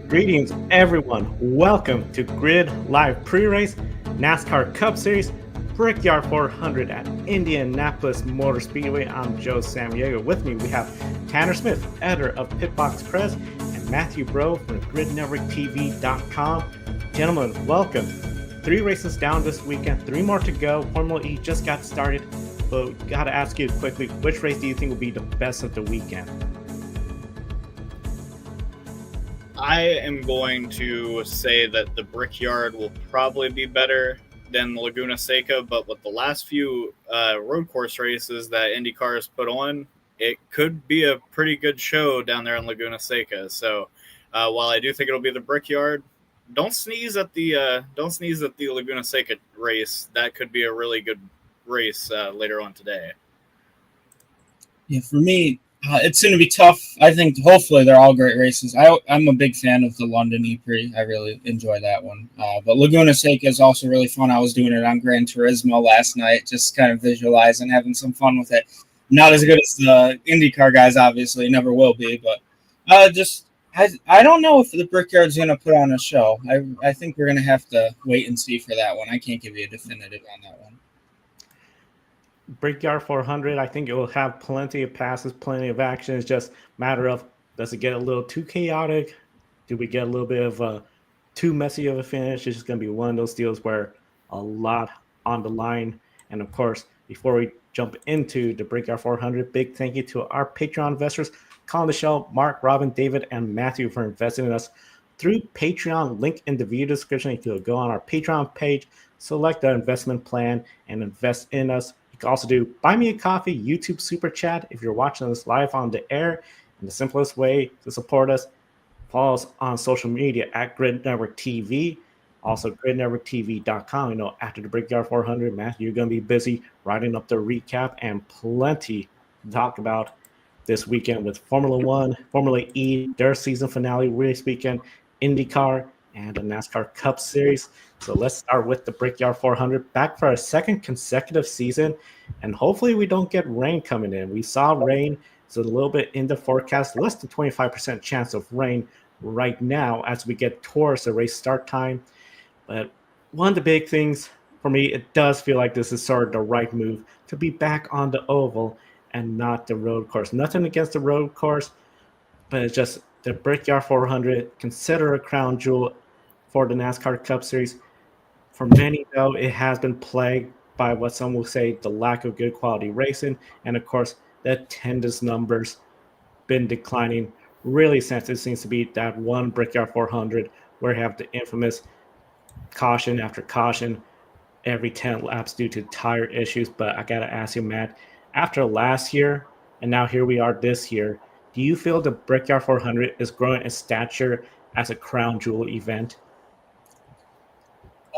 Greetings, everyone. Welcome to Grid Live Pre-Race NASCAR Cup Series Brickyard 400 at Indianapolis Motor Speedway. I'm Joe Samaniego. With me, we have Tanner Smith, editor of Pitbox Press, and Matthew Bro from GridNetworkTV.com. Gentlemen, welcome. 3 races down this weekend, 3 more to go. Formula E just got started, but got to ask you quickly, which race do you think will be the best of the weekend? I am going to say that the Brickyard will probably be better than Laguna Seca, but with the last few road course races that IndyCar has put on, it could be a pretty good show down there in Laguna Seca. So while I do think it'll be the Brickyard, don't sneeze at the Laguna Seca race. That could be a really good race later on today. Yeah, for me, it's going to be tough. I think hopefully they're all great races. I'm a big fan of the London E-Prix. I really enjoy that one. But Laguna Seca is also really fun. I was doing it on Gran Turismo last night, just kind of visualizing, having some fun with it. Not as good as the IndyCar guys, obviously, never will be. But I don't know if the Brickyard's going to put on a show. I think we're going to have to wait and see for that one. I can't give you a definitive on that one. Brickyard 400, I think it will have plenty of passes, plenty of action. It's just a matter of, does it get a little too chaotic? Do we get a little bit of too messy of a finish? It's just going to be one of those deals where a lot on the line. And of course, before we jump into the Brickyard 400, big thank you to our Patreon investors calling the show, Mark, Robin, David, and Matthew for investing in us through Patreon. Link in the video description. If you'll go on our Patreon page, select the investment plan, and invest in us. You can also do Buy Me a Coffee, YouTube Super Chat if you're watching us live on the air. And the simplest way to support us, follow us on social media at Grid Network TV, also GridNetworkTV.com. You know, after the Brickyard 400, Matthew, you're going to be busy writing up the recap and plenty to talk about this weekend with Formula One, Formula E, their season finale race weekend, IndyCar, and the NASCAR Cup Series. So let's start with the Brickyard 400, back for our second consecutive season, and hopefully we don't get rain coming in. We saw rain. It's a little bit in the forecast, less than 25% chance of rain right now as we get towards the race start time. But one of the big things for me, it does feel like this is sort of the right move to be back on the oval and not the road course. Nothing against the road course, but it's just the Brickyard 400, considered a crown jewel for the NASCAR Cup Series. For many, though, it has been plagued by what some will say the lack of good quality racing. And, of course, the attendance numbers been declining really since it seems to be that one Brickyard 400 where you have the infamous caution after caution every 10 laps due to tire issues. But I got to ask you, Matt, after last year and now here we are this year, do you feel the Brickyard 400 is growing in stature as a crown jewel event?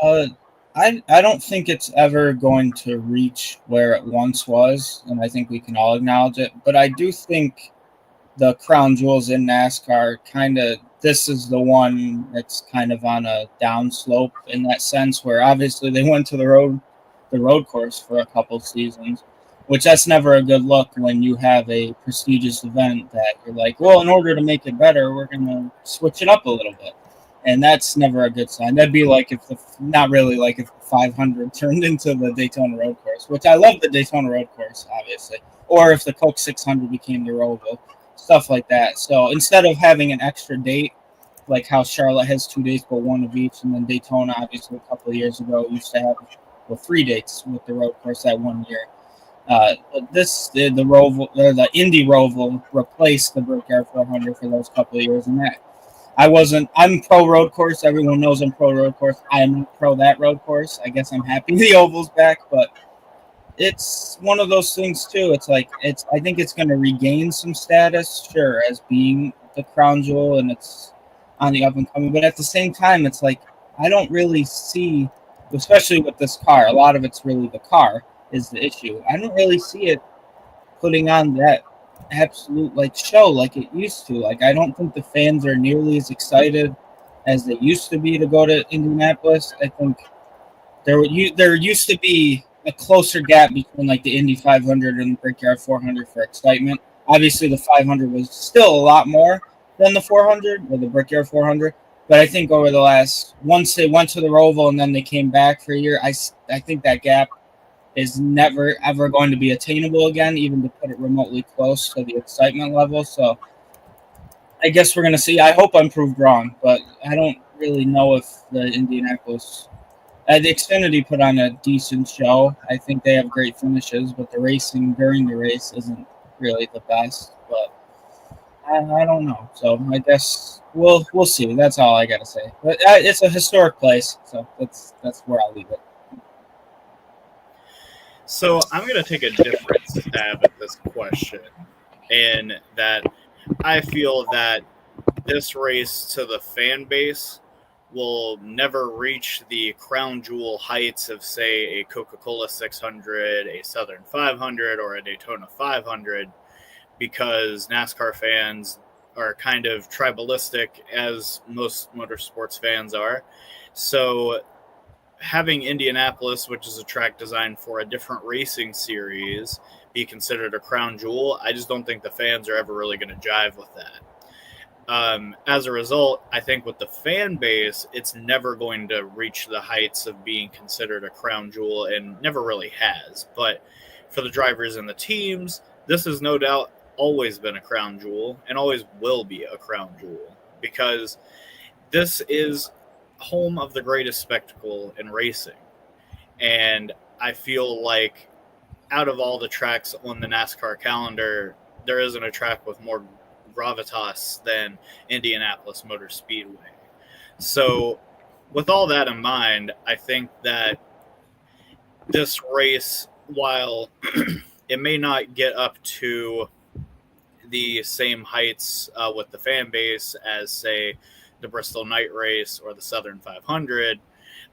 I don't think it's ever going to reach where it once was, and I think we can all acknowledge it. But I do think the crown jewels in NASCAR this is the one that's kind of on a downslope in that sense, where obviously they went to the road course for a couple seasons, which that's never a good look when you have a prestigious event that you're like, well, in order to make it better, we're going to switch it up a little bit. And that's never a good sign. That'd be like if not really like if the 500 turned into the Daytona road course, which I love the Daytona road course, obviously, or if the Coke 600 became the Roval, stuff like that. So instead of having an extra date, like how Charlotte has 2 dates but one of each, and then Daytona, obviously, a couple of years ago, used to have 3 dates with the road course that 1 year. The Indy Roval replaced the Brickyard 400 for those couple of years, and that. I'm pro road course. Everyone knows I'm pro road course. I am not pro that road course. I guess I'm happy the oval's back, but it's one of those things too. I think it's going to regain some status, sure, as being the crown jewel, and it's on the up and coming. But at the same time, it's like I don't really see, especially with this car, a lot of it's really the car is the issue. I don't really see it putting on that absolute show like it used to. I don't think the fans are nearly as excited as they used to be to go to Indianapolis. I think there used to be a closer gap between the Indy 500 and the Brickyard 400 for excitement. Obviously, the 500 was still a lot more than the 400 or the Brickyard 400. But I think over the last, once they went to the Roval and then they came back for a year, I think that gap is never ever going to be attainable again, even to put it remotely close to the excitement level. So I guess we're going to see. I hope I'm proved wrong, but I don't really know if the Indianapolis, the Xfinity put on a decent show. I think they have great finishes, but the racing during the race isn't really the best. But I don't know. So I guess we'll see. That's all I got to say. But it's a historic place, so that's where I'll leave it. So I'm going to take a different stab at this question, in that I feel that this race to the fan base will never reach the crown jewel heights of, say, a Coca-Cola 600, a Southern 500, or a Daytona 500, because NASCAR fans are kind of tribalistic, as most motorsports fans are. So having Indianapolis, which is a track designed for a different racing series, be considered a crown jewel, I just don't think the fans are ever really going to jive with that. As a result, I think with the fan base, it's never going to reach the heights of being considered a crown jewel, and never really has. But for the drivers and the teams, this has no doubt always been a crown jewel and always will be a crown jewel, because this is home of the greatest spectacle in racing. And I feel like out of all the tracks on the NASCAR calendar, there isn't a track with more gravitas than Indianapolis Motor Speedway. So with all that in mind, I think that this race, while it may not get up to the same heights with the fan base as, say, the Bristol Night Race or the Southern 500,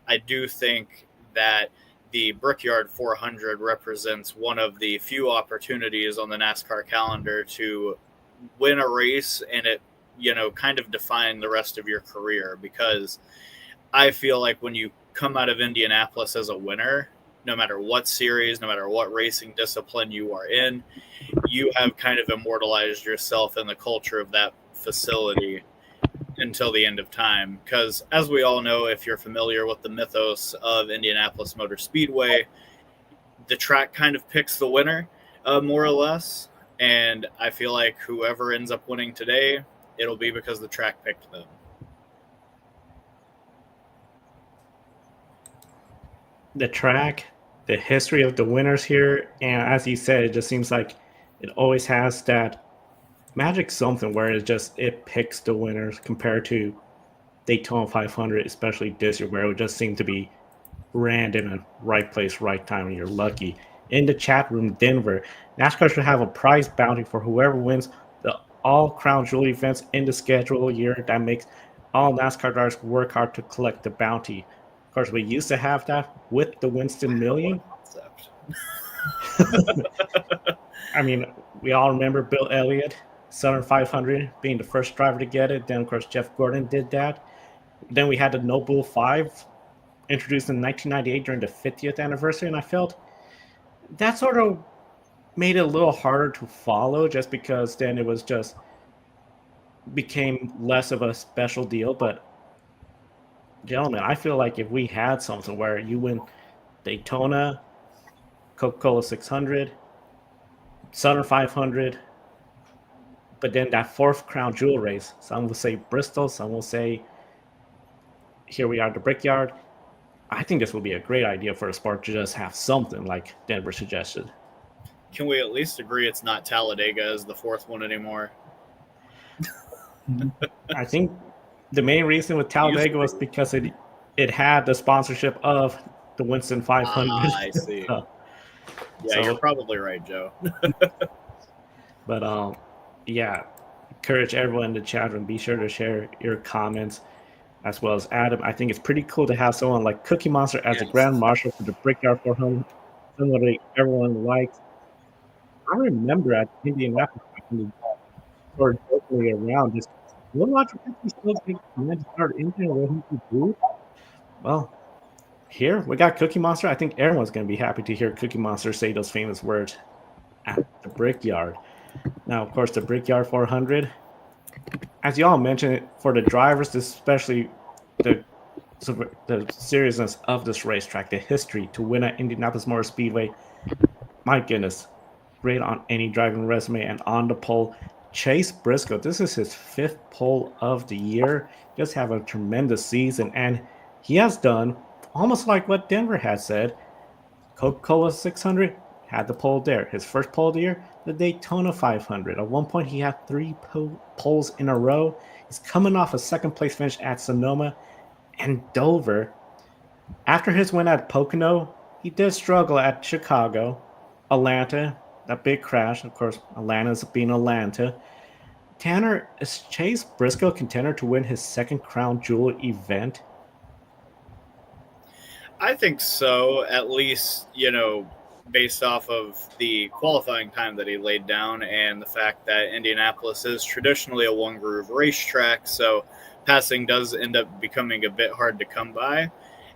I do think that the Brickyard 400 represents one of the few opportunities on the NASCAR calendar to win a race and it, kind of define the rest of your career. Because I feel like when you come out of Indianapolis as a winner, no matter what series, no matter what racing discipline you are in, you have kind of immortalized yourself in the culture of that facility until the end of time. Because as we all know, if you're familiar with the mythos of Indianapolis Motor Speedway, the track kind of picks the winner, more or less. And I feel like whoever ends up winning today, it'll be because the track picked them. The track, the history of the winners here, and as you said, it just seems like it always has that magic something where it picks the winners, compared to Daytona 500, especially this year, where it would just seem to be random and right place, right time, and you're lucky. In the chat room, Denver, NASCAR should have a prize bounty for whoever wins the all crown jewel events in the schedule year. That makes all NASCAR drivers work hard to collect the bounty. Of course, we used to have that with the Winston Million. I mean, we all remember Bill Elliott, Southern 500, being the first driver to get it. Then, of course, Jeff Gordon did that. Then we had the No Bull 5, introduced in 1998 during the 50th anniversary, and I felt that sort of made it a little harder to follow, just because then it was just became less of a special deal. But gentlemen, I feel like if we had something where you win Daytona, Coca-Cola 600, Southern 500, but then that fourth crown jewel race, some will say Bristol, some will say here we are at the Brickyard. I think this would be a great idea for a sport to just have something like Denver suggested. Can we at least agree it's not Talladega as the fourth one anymore? I think the main reason with Talladega was because it had the sponsorship of the Winston 500. I see. Yeah, you're probably right, Joe. But yeah, encourage everyone in the chat room. Be sure to share your comments, as well as Adam. I think it's pretty cool to have someone like Cookie Monster as a Grand Marshal for the Brickyard 400. Somebody everyone likes. I remember at Indianapolis, sort of jokingly around, just will Roger Penske still take command to start engine what he could do? Well, here we got Cookie Monster. I think everyone's going to be happy to hear Cookie Monster say those famous words at the Brickyard. Now, of course, the Brickyard 400. as y'all mentioned, for the drivers, especially the the seriousness of this racetrack, the history to win at Indianapolis Motor Speedway, my goodness, great on any driving resume and on the pole. Chase Briscoe, this is his 5th pole of the year. Just have a tremendous season, and he has done almost like what Denver had said. Coca-Cola 600 had the pole there. His first pole of the year, the Daytona 500. At one point, he had 3 poles in a row. He's coming off a second place finish at Sonoma and Dover. After his win at Pocono, he did struggle at Chicago, Atlanta, that big crash. Of course, Atlanta's being Atlanta. Tanner, is Chase Briscoe a contender to win his second crown jewel event? I think so, at least, based off of the qualifying time that he laid down and the fact that Indianapolis is traditionally a one-groove racetrack, so passing does end up becoming a bit hard to come by.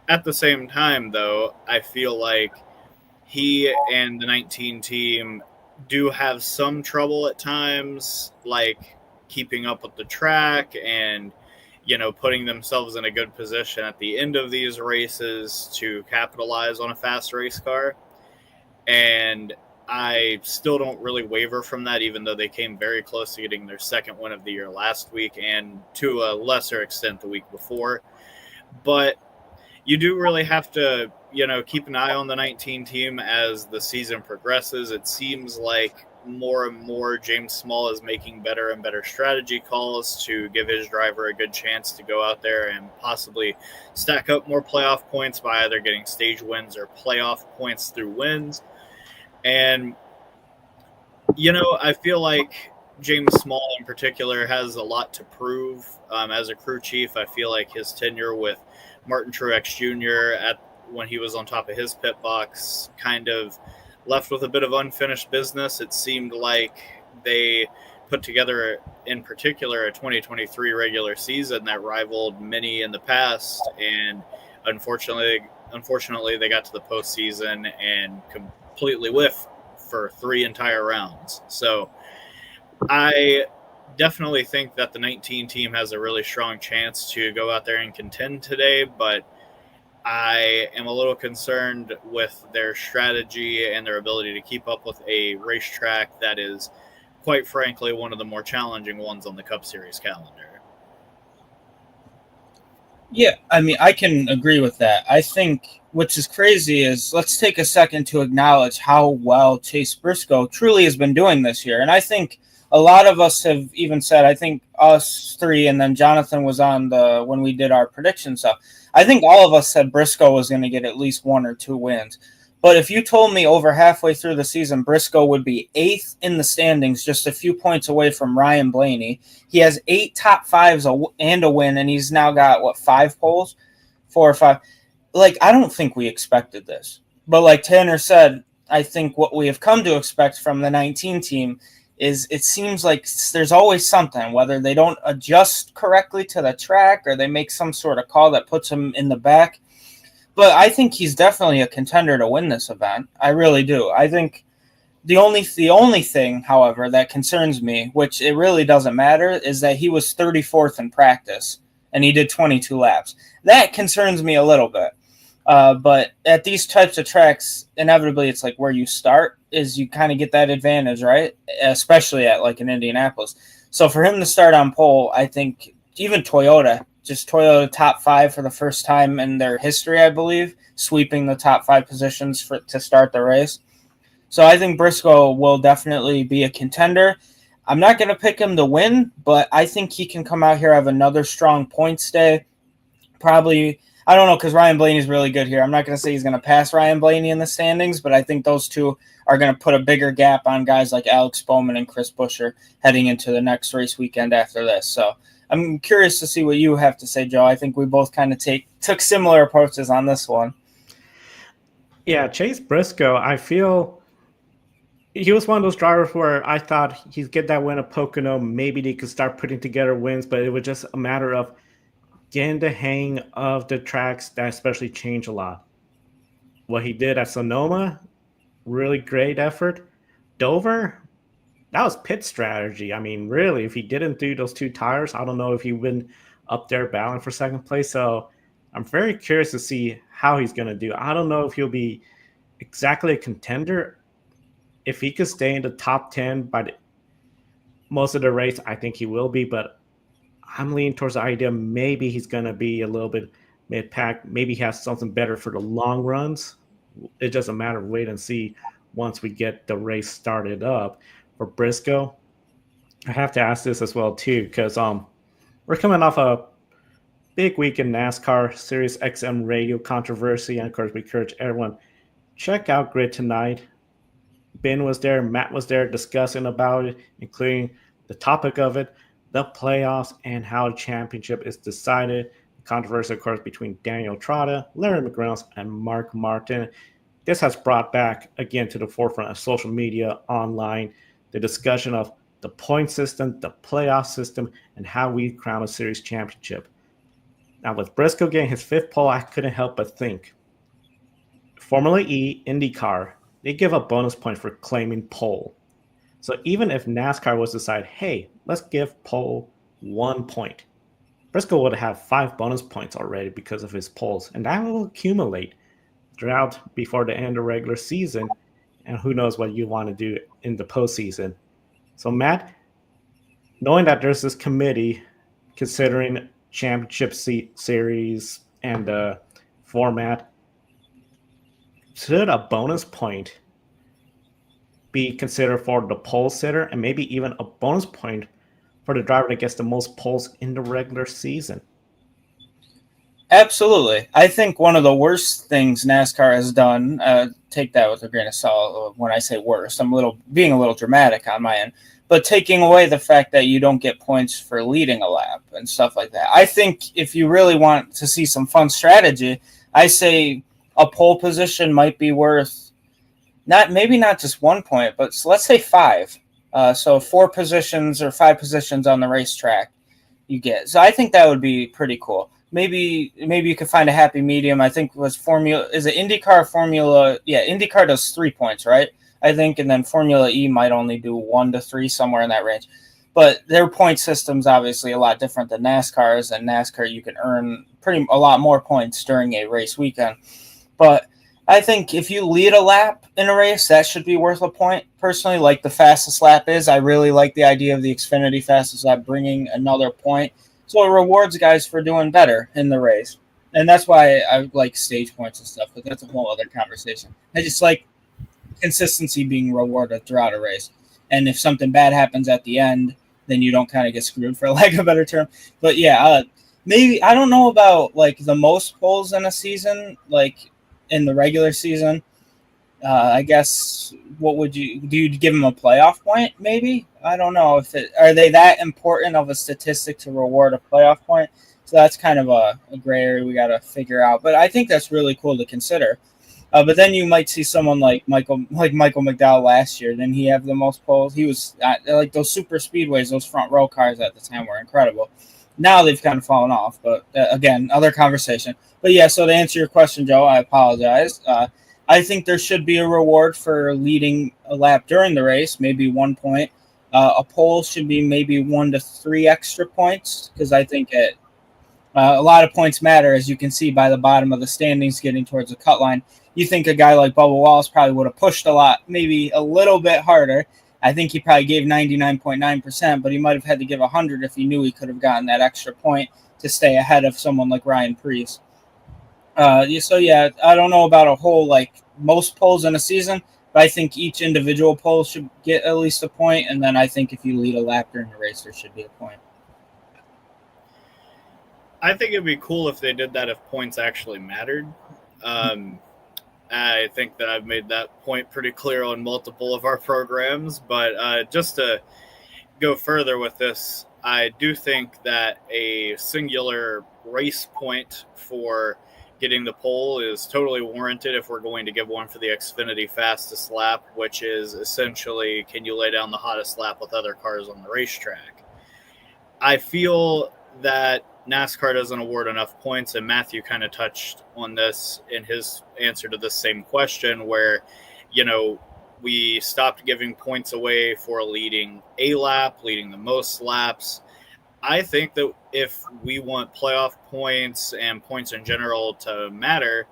At the same time, though, I feel like he and the 19 team do have some trouble at times, like keeping up with the track and putting themselves in a good position at the end of these races to capitalize on a fast race car. And I still don't really waver from that, even though they came very close to getting their second win of the year last week and to a lesser extent the week before. But you do really have to, keep an eye on the 19 team as the season progresses. It seems like more and more James Small is making better and better strategy calls to give his driver a good chance to go out there and possibly stack up more playoff points by either getting stage wins or playoff points through wins. And, I feel like James Small in particular has a lot to prove as a crew chief. I feel like his tenure with Martin Truex Jr. when he was on top of his pit box kind of left with a bit of unfinished business. It seemed like they put together, in particular, a 2023 regular season that rivaled many in the past, and unfortunately, they got to the postseason and completely whiffed for 3 entire rounds. So I definitely think that the 19 team has a really strong chance to go out there and contend today, but I am a little concerned with their strategy and their ability to keep up with a racetrack that is, quite frankly, one of the more challenging ones on the Cup Series calendar. Yeah, I mean, I can agree with that. I think what's is crazy is let's take a second to acknowledge how well Chase Briscoe truly has been doing this year. And I think a lot of us have even said, I think us 3, and then Jonathan was on when we did our prediction stuff. I think all of us said Briscoe was going to get at least 1 or 2 wins. But if you told me over halfway through the season Briscoe would be 8th in the standings, just a few points away from Ryan Blaney, he has 8 top 5s and a win, and he's now got, 5 poles? 4 or 5. I don't think we expected this. But like Tanner said, I think what we have come to expect from the 19 team is it seems like there's always something, whether they don't adjust correctly to the track or they make some sort of call that puts them in the back. But I think he's definitely a contender to win this event. I really do. I think the only thing, however, that concerns me, which it really doesn't matter, is that he was 34th in practice and he did 22 laps. That concerns me a little bit. But at these types of tracks, inevitably it's like where you start is you kind of get that advantage, right? Especially at an Indianapolis. So for him to start on pole, I think even Toyota top 5 for the first time in their history, I believe, sweeping the top 5 positions to start the race. So I think Briscoe will definitely be a contender. I'm not going to pick him to win, but I think he can come out here, have another strong points day. Probably, I don't know, because Ryan Blaney's really good here. I'm not going to say he's going to pass Ryan Blaney in the standings, but I think those two are going to put a bigger gap on guys like Alex Bowman and Chris Buescher heading into the next race weekend after this. So I'm curious to see what you have to say, Joe. I think we both kind of took similar approaches on this one. Yeah, Chase Briscoe, I feel he was one of those drivers where I thought he'd get that win at Pocono. Maybe they could start putting together wins, but it was just a matter of getting the hang of the tracks that especially change a lot. What he did at Sonoma, really great effort. Dover, that was pit strategy. I mean, really, if he didn't do those 2 tires, I don't know if he would up there battling for second place. So I'm very curious to see how he's going to do. I don't know if he'll be exactly a contender. If he could stay in the top 10 by most of the race, I think he will be. But I'm leaning towards the idea maybe he's going to be a little bit mid-pack. Maybe he has something better for the long runs. It's just a matter of wait and see once we get the race started up. For Briscoe, I have to ask this as well too, because we're coming off a big week in NASCAR, Sirius XM radio controversy, and of course we encourage everyone check out Grid tonight. Ben was there, Matt was there discussing about it, including the topic of it, the playoffs, and how the championship is decided. The controversy, of course, between Daniel Trotta, Larry McGreynolds, and Mark Martin. This has brought back again to the forefront of social media, online, the discussion of the point system, the playoff system, and how we crown a series championship. Now, with Briscoe getting his 5th pole, I couldn't help but think. Formula E, IndyCar, they give up bonus points for claiming pole. So even if NASCAR was to decide, hey, let's give pole 1 point, Briscoe would have 5 bonus points already because of his poles, and that will accumulate throughout before the end of the regular season, and who knows what you want to do in the postseason. So Matt, knowing that there's this committee considering championship series and format, should a bonus point be considered for the pole sitter, and maybe even a bonus point for the driver that gets the most poles in the regular season? Absolutely. I think one of the worst things NASCAR has done, take that with a grain of salt when I say worst, I'm being a little dramatic on my end, but taking away the fact that you don't get points for leading a lap and stuff like that. I think if you really want to see some fun strategy, I say a pole position might be worth maybe not just 1 point, but let's say 5. So 4 positions or 5 positions on the racetrack you get. So I think that would be pretty cool. Maybe you could find a happy medium. I think is it IndyCar Formula? Yeah, IndyCar does 3 points, right? I think, and then Formula E might only do 1 to 3, somewhere in that range. But their point system's obviously a lot different than NASCAR's, and NASCAR you can earn a lot more points during a race weekend. But I think if you lead a lap in a race, that should be worth a point. Personally, like the fastest lap is, I really like the idea of the Xfinity fastest lap bringing another point. So it rewards guys for doing better in the race. And that's why I like stage points and stuff, but that's a whole other conversation. I just like consistency being rewarded throughout a race. And if something bad happens at the end, then you don't kind of get screwed, for lack of a better term. But yeah, maybe, I don't know about like the most poles in a season, like in the regular season. I guess do you give them a playoff point? Maybe, I don't know are they that important of a statistic to reward a playoff point? So that's kind of a gray area we got to figure out. But I think that's really cool to consider. But then you might see someone like Michael McDowell last year. Then he have the most poles. He was like those super speedways, those front row cars at the time were incredible. Now they've kind of fallen off. But again, other conversation. But yeah, so to answer your question, Joe, I apologize. I think there should be a reward for leading a lap during the race, maybe 1 point. A pole should be maybe 1 to 3 extra points, because I think a lot of points matter, as you can see by the bottom of the standings getting towards the cut line. You think a guy like Bubba Wallace probably would have pushed a lot, maybe a little bit harder. I think he probably gave 99.9%, but he might have had to give 100 if he knew he could have gotten that extra point to stay ahead of someone like Ryan Preece. So yeah, I don't know about a whole like most poles in a season, but I think each individual pole should get at least a point, and then I think if you lead a lap during the race, there should be a point. I think it'd be cool if they did that if points actually mattered. I think that I've made that point pretty clear on multiple of our programs, but just to go further with this, I do think that a singular race point for getting the pole is totally warranted if we're going to give one for the Xfinity fastest lap, which is essentially, can you lay down the hottest lap with other cars on the racetrack? I feel that NASCAR doesn't award enough points, and Matthew kind of touched on this in his answer to this same question, where, we stopped giving points away for leading a lap, leading the most laps. I think that if we want playoff points and points in general to matter,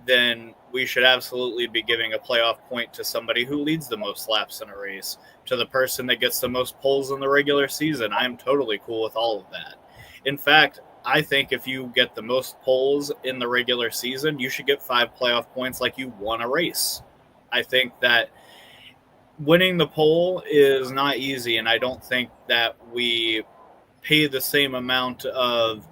then we should absolutely be giving a playoff point to somebody who leads the most laps in a race, to the person that gets the most poles in the regular season. I am totally cool with all of that. In fact, I think if you get the most poles in the regular season, you should get 5 playoff points like you won a race. I think that winning the pole is not easy, and I don't think that we pay the same amount of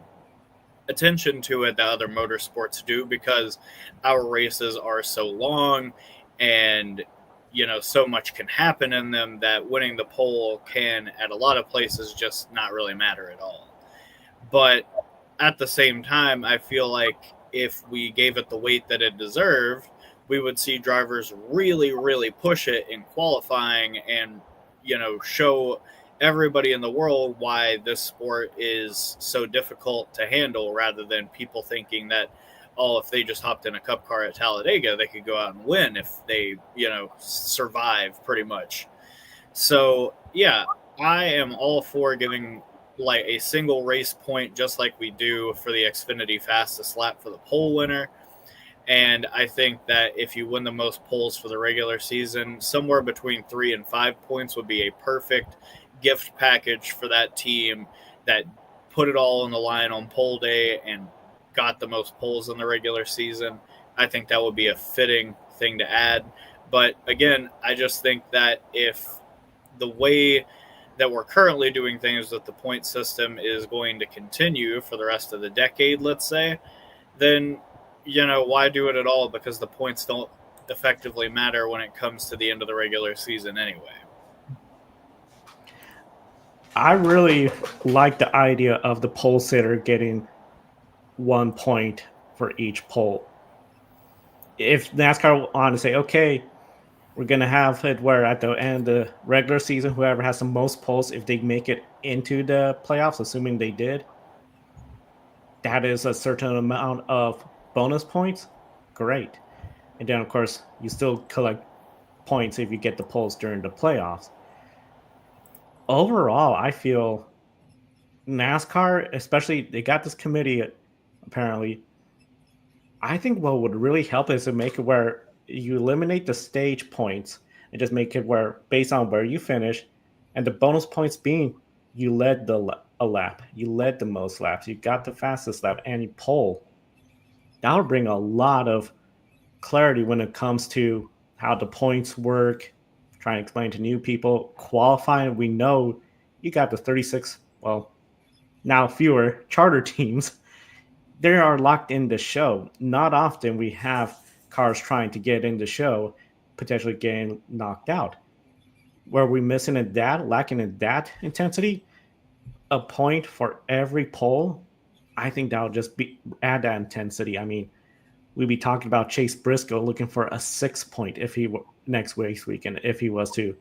attention to it that other motorsports do, because our races are so long and so much can happen in them that winning the pole can at a lot of places just not really matter at all. But at the same time, I feel like if we gave it the weight that it deserved, we would see drivers really, really push it in qualifying and show everybody in the world why this sport is so difficult to handle, rather than people thinking that, if they just hopped in a cup car at Talladega, they could go out and win if they, survive pretty much. So, yeah, I am all for giving like a single race point, just like we do for the Xfinity fastest lap for the pole winner. And I think that if you win the most poles for the regular season, somewhere between 3 and 5 points would be a perfect gift package for that team that put it all on the line on pole day and got the most poles in the regular season. I think that would be a fitting thing to add. But again, I just think that if the way that we're currently doing things with the point system is going to continue for the rest of the decade, let's say, then why do it at all? Because the points don't effectively matter when it comes to the end of the regular season anyway. I really like the idea of the pole sitter getting 1 point for each pole. If NASCAR wanted to say, okay, we're going to have it where at the end of the regular season, whoever has the most poles, if they make it into the playoffs, assuming they did, that is a certain amount of bonus points. Great. And then, of course, you still collect points if you get the poles during the playoffs. Overall, I feel NASCAR, especially, they got this committee apparently. I think what would really help is to make it where you eliminate the stage points and just make it where based on where you finish, and the bonus points being you led a lap, you led the most laps, you got the fastest lap, and you pole. That would bring a lot of clarity when it comes to how the points work. Trying to explain to new people. Qualifying, we know you got the 36, well, now fewer charter teams. They are locked in the show. Not often we have cars trying to get in the show, potentially getting knocked out. Where we missing in that, lacking in that intensity, a point for every pole, I think that'll just add that intensity. I mean, we'd be talking about Chase Briscoe looking for a 6 point if he next race weekend, if he was to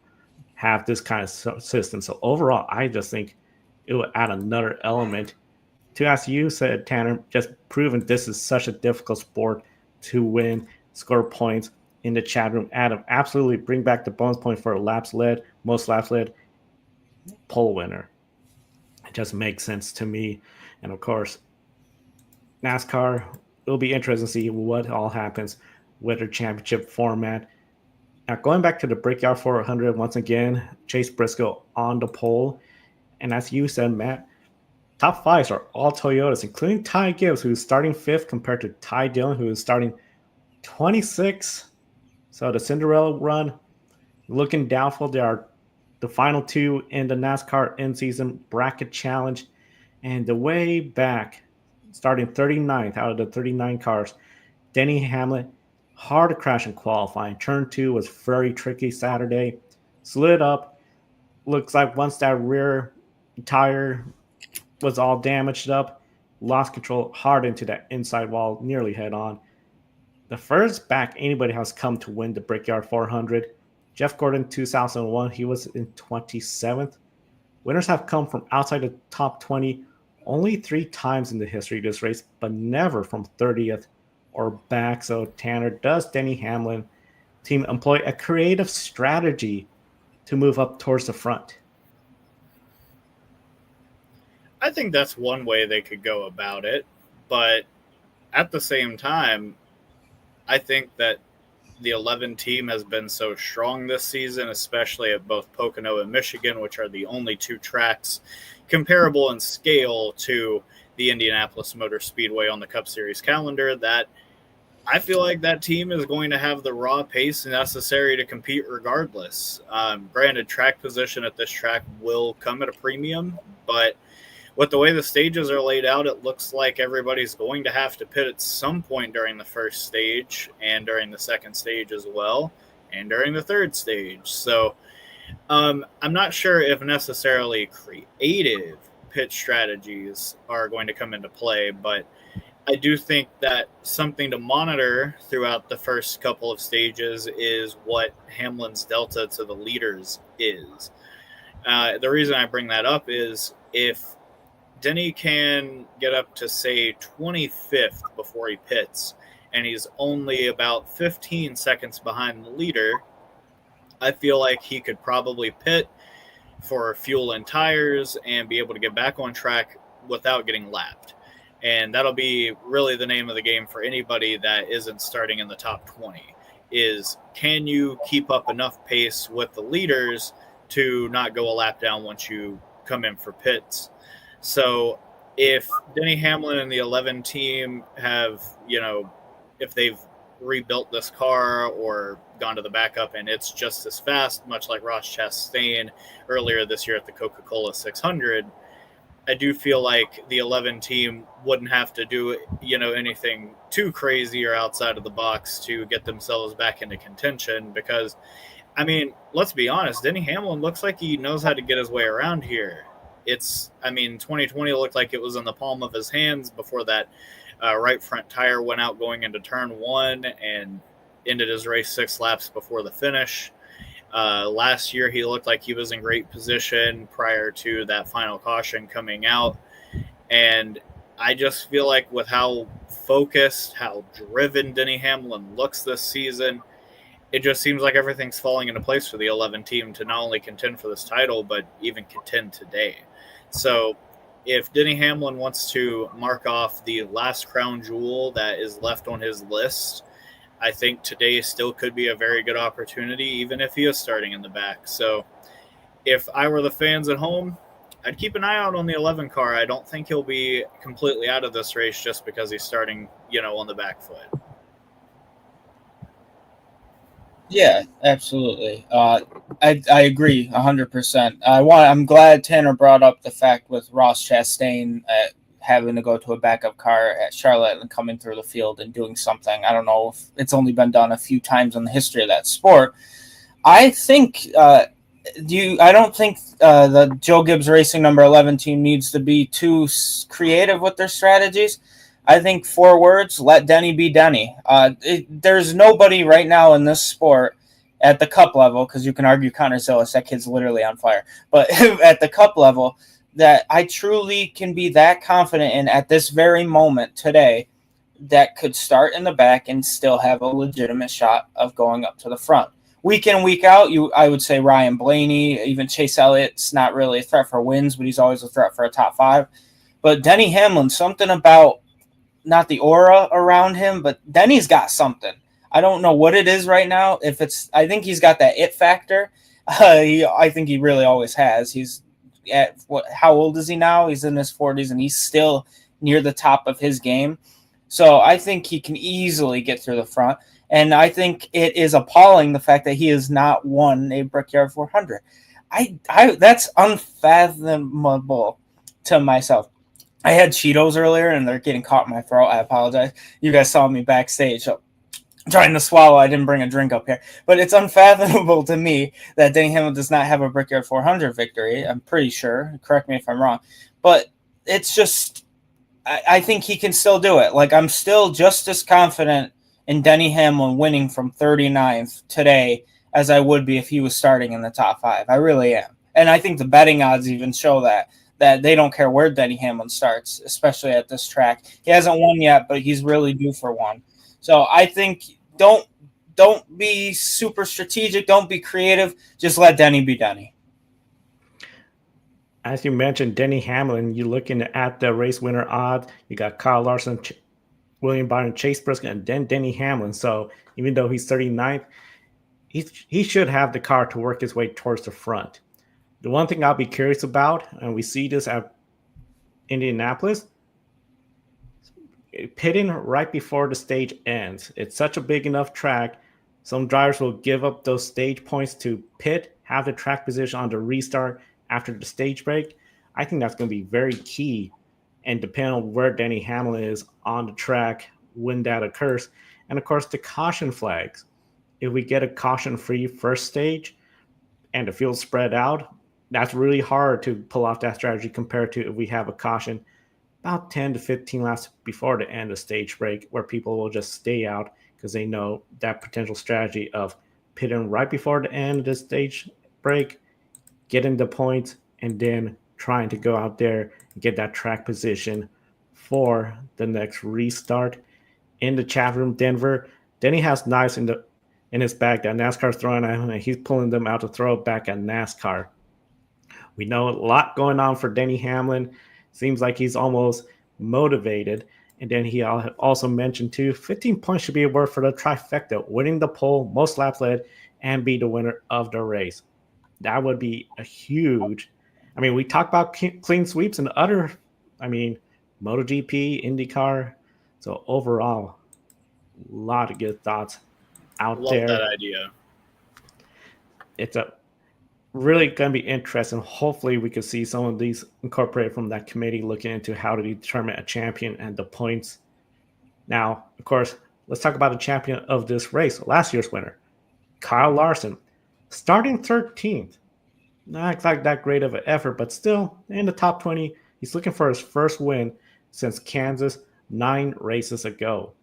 have this kind of system. So overall, I just think it would add another element to, as you said, Tanner, just proving this is such a difficult sport to win, score points in the chat room. Adam, absolutely bring back the bonus point for laps led, most laps led, pole winner. It just makes sense to me. And of course, NASCAR, it'll be interesting to see what all happens with their championship format. Now, going back to the Brickyard 400, once again, Chase Briscoe on the pole. And as you said, Matt, top 5s are all Toyotas, including Ty Gibbs, who's starting 5th compared to Ty Dillon, who is starting 26th. So the Cinderella run looking doubtful. There are the final 2 in the NASCAR in-season bracket challenge. And the way back, starting 39th out of the 39 cars, Denny Hamlin, hard to crash in qualifying. Turn 2 was very tricky Saturday. Slid up. Looks like once that rear tire was all damaged up, lost control hard into that inside wall, nearly head on. The first back anybody has come to win the Brickyard 400. Jeff Gordon, 2001, he was in 27th. Winners have come from outside the top 20 only 3 times in the history of this race, but never from 30th or back. So Tanner, does Denny Hamlin team employ a creative strategy to move up towards the front? I think that's one way they could go about it, but at the same time, I think that the 11 team has been so strong this season, especially at both Pocono and Michigan, which are the only two tracks comparable in scale to the Indianapolis Motor Speedway on the Cup Series calendar, that I feel like that team is going to have the raw pace necessary to compete regardless. Granted, track position at this track will come at a premium, but with the way the stages are laid out, it looks like everybody's going to have to pit at some point during the first stage and during the second stage as well, and during the third stage. So I'm not sure if necessarily creative pit strategies are going to come into play, but I do think that something to monitor throughout the first couple of stages is what Hamlin's delta to the leaders is. The reason I bring that up is if Denny can get up to, say, 25th before he pits, and he's only about 15 seconds behind the leader, I feel like he could probably pit for fuel and tires and be able to get back on track without getting lapped. And that'll be really the name of the game for anybody that isn't starting in the top 20, is can you keep up enough pace with the leaders to not go a lap down once you come in for pits. So if Denny Hamlin and the 11 team have, if they've rebuilt this car or gone to the backup and it's just as fast, much like Ross Chastain earlier this year at the Coca-Cola 600, I do feel like the 11 team wouldn't have to do, anything too crazy or outside of the box to get themselves back into contention because, let's be honest, Denny Hamlin looks like he knows how to get his way around here. 2020 looked like it was in the palm of his hands before that right front tire went out going into turn one and ended his race 6 laps before the finish. Last year, he looked like he was in great position prior to that final caution coming out. And I just feel like with how focused, how driven Denny Hamlin looks this season, it just seems like everything's falling into place for the 11 team to not only contend for this title, but even contend today. So if Denny Hamlin wants to mark off the last crown jewel that is left on his list, I think today still could be a very good opportunity, even if he is starting in the back. So if I were the fans at home, I'd keep an eye out on the 11 car. I don't think he'll be completely out of this race just because he's starting, on the back foot. Yeah, absolutely. I agree 100%. I'm glad Tanner brought up the fact with Ross Chastain having to go to a backup car at Charlotte and coming through the field and doing something. I don't know if it's only been done a few times in the history of that sport. I think I don't think the Joe Gibbs Racing number 11 team needs to be too creative with their strategies. I think 4 words, let Denny be Denny. There's nobody right now in this sport at the cup level, because you can argue Connor Zillis, that kid's literally on fire, but at the cup level, that I truly can be that confident in at this very moment today that could start in the back and still have a legitimate shot of going up to the front. Week in, week out, I would say Ryan Blaney, even Chase Elliott's not really a threat for wins, but he's always a threat for a top 5. But Denny Hamlin, something about not the aura around him, but Denny's got something. I don't know what it is right now. I think he's got that it factor. I think he really always has. He's at how old is he now? He's in his 40s and he's still near the top of his game. So I think he can easily get through the front. And I think it is appalling the fact that he has not won a Brickyard 400. That's unfathomable to myself. I had Cheetos earlier, and they're getting caught in my throat. I apologize. You guys saw me backstage trying to swallow. I didn't bring a drink up here. But it's unfathomable to me that Denny Hamlin does not have a Brickyard 400 victory. I'm pretty sure. Correct me if I'm wrong. But it's just I think he can still do it. Like, I'm still just as confident in Denny Hamlin winning from 39th today as I would be if he was starting in the top 5. I really am. And I think the betting odds even show that they don't care where Denny Hamlin starts, especially at this track. He hasn't won yet, but he's really due for one. So I think don't don't be super strategic. Don't be creative. Just let Denny be Denny. As you mentioned, Denny Hamlin, you're looking at the race winner odds. You got Kyle Larson, William Byron, Chase Briscoe, and then Denny Hamlin. So even though he's 39th, he should have the car to work his way towards the front. The one thing I'll be curious about, and we see this at Indianapolis, pitting right before the stage ends. It's such a big enough track. Some drivers will give up those stage points to pit, have the track position on the restart after the stage break. I think that's going to be very key, and depending on where Denny Hamlin is on the track when that occurs. And of course, the caution flags. If we get a caution-free first stage and the field spread out, that's really hard to pull off that strategy compared to if we have a caution about 10 to 15 laps before the end of stage break, where people will just stay out because they know that potential strategy of pitting right before the end of the stage break, getting the points, and then trying to go out there and get that track position for the next restart. In the chat room, Denver, Denny has knives in his bag that NASCAR's throwing at him, and he's pulling them out to throw it back at NASCAR. We know a lot going on for Denny Hamlin. Seems like he's almost motivated. And then he also mentioned, too, 15 points should be a word for the trifecta, winning the pole, most laps led, and be the winner of the race. That would be a huge... I mean, we talk about clean sweeps and other... MotoGP, IndyCar. So overall, a lot of good thoughts out there. Love that idea. It's really going to be interesting. Hopefully we can see some of these incorporated from that committee looking into how to determine a champion and the points. Now, of course, let's talk about the champion of this race, last year's winner, Kyle Larson, starting 13th. Not like that great of an effort, but still in the top 20. He's looking for his first win since Kansas 9 races ago.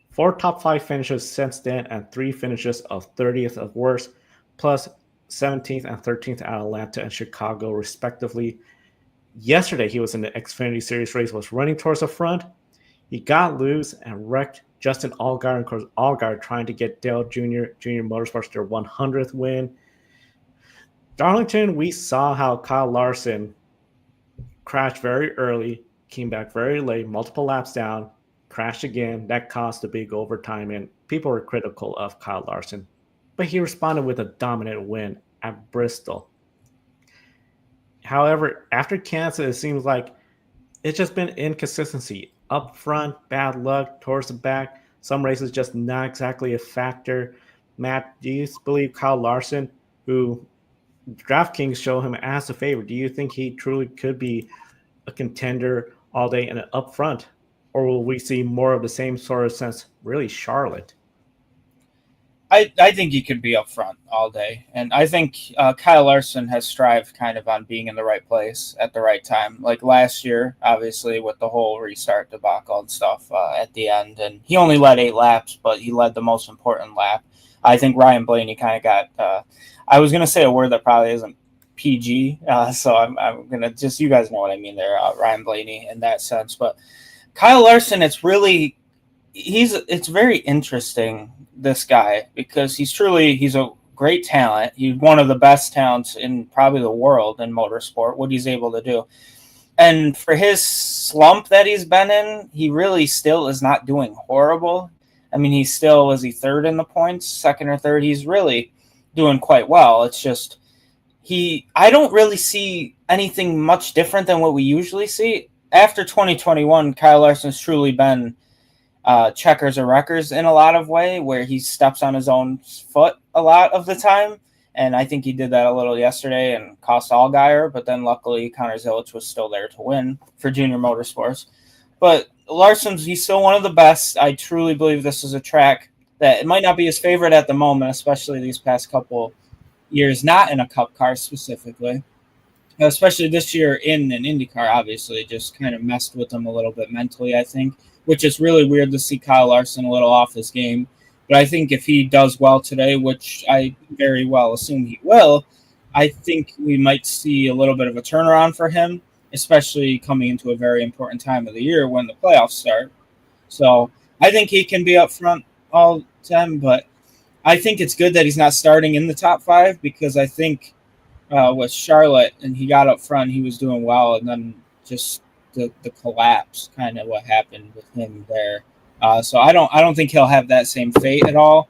4 top 5 finishes since then, and 3 finishes of 30th of worst, plus 17th and 13th at Atlanta and Chicago, respectively. Yesterday, he was in the Xfinity Series race, was running towards the front. He got loose and wrecked Justin Allgaier, and of course, Allgaier trying to get Dale Jr. Motorsports their 100th win. Darlington, we saw how Kyle Larson crashed very early, came back very late, multiple laps down, crashed again. That caused a big overtime, and people were critical of Kyle Larson. But he responded with a dominant win at Bristol. However, after Kansas, it seems like it's just been inconsistency. Up front, bad luck, towards the back. Some races just not exactly a factor. Matt, do you believe Kyle Larson, who DraftKings show him as a favorite, do you think he truly could be a contender all day and up front? Or will we see more of the same sort of sense, really, Charlotte? I think he could be up front all day. And I think Kyle Larson has strived kind of on being in the right place at the right time. Like last year, obviously, with the whole restart debacle and stuff at the end. And he only led 8 laps, but he led the most important lap. I think Ryan Blaney kind of got I was going to say a word that probably isn't PG. So I'm going to just, you guys know what I mean there, Ryan Blaney in that sense. But Kyle Larson, it's very interesting, this guy, because he's a great talent. He's one of the best talents in probably the world in motorsport, what he's able to do. And for his slump that he's been in, he really still is not doing horrible. I mean, was he third in the points, second or third? He's really doing quite well. It's just, I don't really see anything much different than what we usually see. After 2021, Kyle Larson's truly been checkers or wreckers in a lot of way, where he steps on his own foot a lot of the time. And I think he did that a little yesterday and cost Allgaier, but then luckily Connor Zilic was still there to win for Junior Motorsports. But he's still one of the best. I truly believe this is a track that it might not be his favorite at the moment, especially these past couple years, not in a Cup car specifically. Especially this year in an IndyCar, obviously, just kind of messed with him a little bit mentally, I think, which is really weird to see Kyle Larson a little off his game. But I think if he does well today, which I very well assume he will, I think we might see a little bit of a turnaround for him, especially coming into a very important time of the year when the playoffs start. So I think he can be up front all the time, but I think it's good that he's not starting in the top 5 because I think with Charlotte and he got up front, he was doing well, and then just the collapse, kind of what happened with him there. So I don't think he'll have that same fate at all.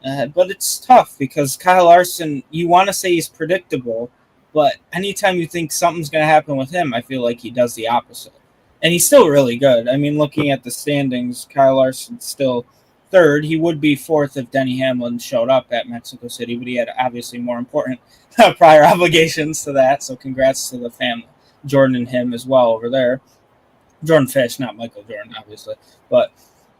But it's tough because Kyle Larson, you want to say he's predictable, but anytime you think something's going to happen with him, I feel like he does the opposite. And he's still really good. I mean, looking at the standings, Kyle Larson's still third. He would be fourth if Denny Hamlin showed up at Mexico City, but he had obviously more important prior obligations to that. So congrats to the family, Jordan and him as well over there. Jordan Fish, not Michael Jordan, obviously. But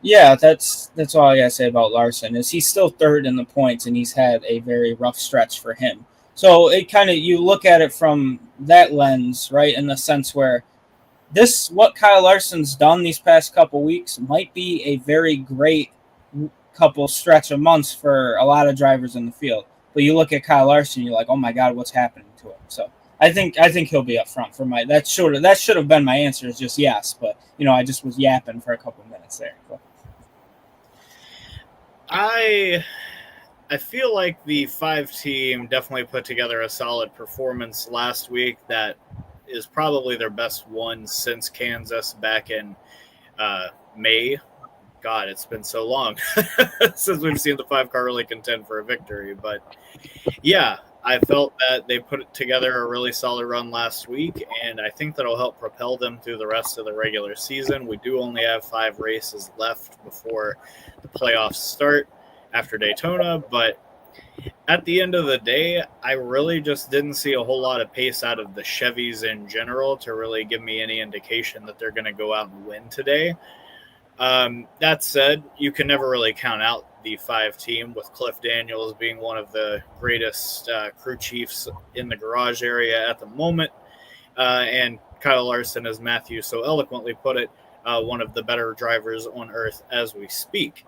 yeah, that's all I gotta say about Larson. Is he's still third in the points, and he's had a very rough stretch for him. So it kind of, you look at it from that lens, right? In the sense where what Kyle Larson's done these past couple weeks might be a very great couple stretch of months for a lot of drivers in the field. But you look at Kyle Larson, you're like, oh my God, what's happening to him? So I think he'll be up front for that should have been my answer, is just yes. But I just was yapping for a couple minutes there. But. I feel like the 5 team definitely put together a solid performance last week that is probably their best one since Kansas back in May. God, it's been so long since we've seen the 5-car really contend for a victory. But yeah, I felt that they put together a really solid run last week, and I think that'll help propel them through the rest of the regular season. We do only have 5 races left before the playoffs start after Daytona, but at the end of the day, I really just didn't see a whole lot of pace out of the Chevys in general to really give me any indication that they're going to go out and win today. That said, you can never really count out the 5 team, with Cliff Daniels being one of the greatest crew chiefs in the garage area at the moment, and Kyle Larson, as Matthew so eloquently put it, one of the better drivers on earth as we speak.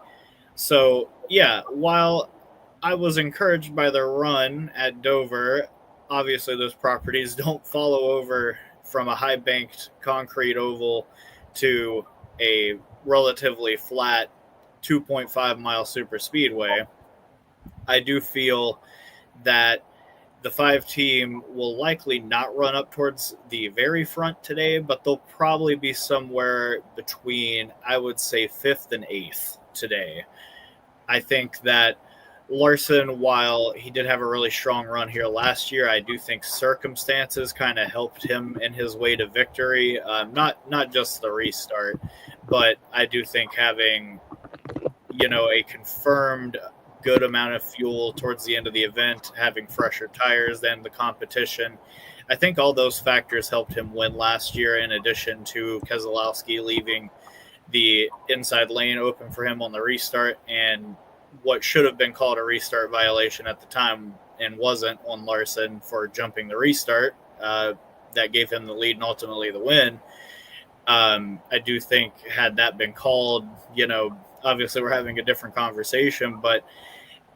So yeah, while I was encouraged by their run at Dover, obviously those properties don't follow over from a high-banked concrete oval to a relatively flat 2.5-mile super speedway. I do feel that the 5 team will likely not run up towards the very front today, but they'll probably be somewhere between, I would say, 5th and 8th today. I think that Larson, while he did have a really strong run here last year, I do think circumstances kind of helped him in his way to victory. Not just the restart, but I do think having, a confirmed good amount of fuel towards the end of the event, having fresher tires than the competition, I think all those factors helped him win last year, in addition to Keselowski leaving the inside lane open for him on the restart, and what should have been called a restart violation at the time and wasn't on Larson for jumping the restart that gave him the lead and ultimately the win. I do think had that been called, obviously we're having a different conversation, but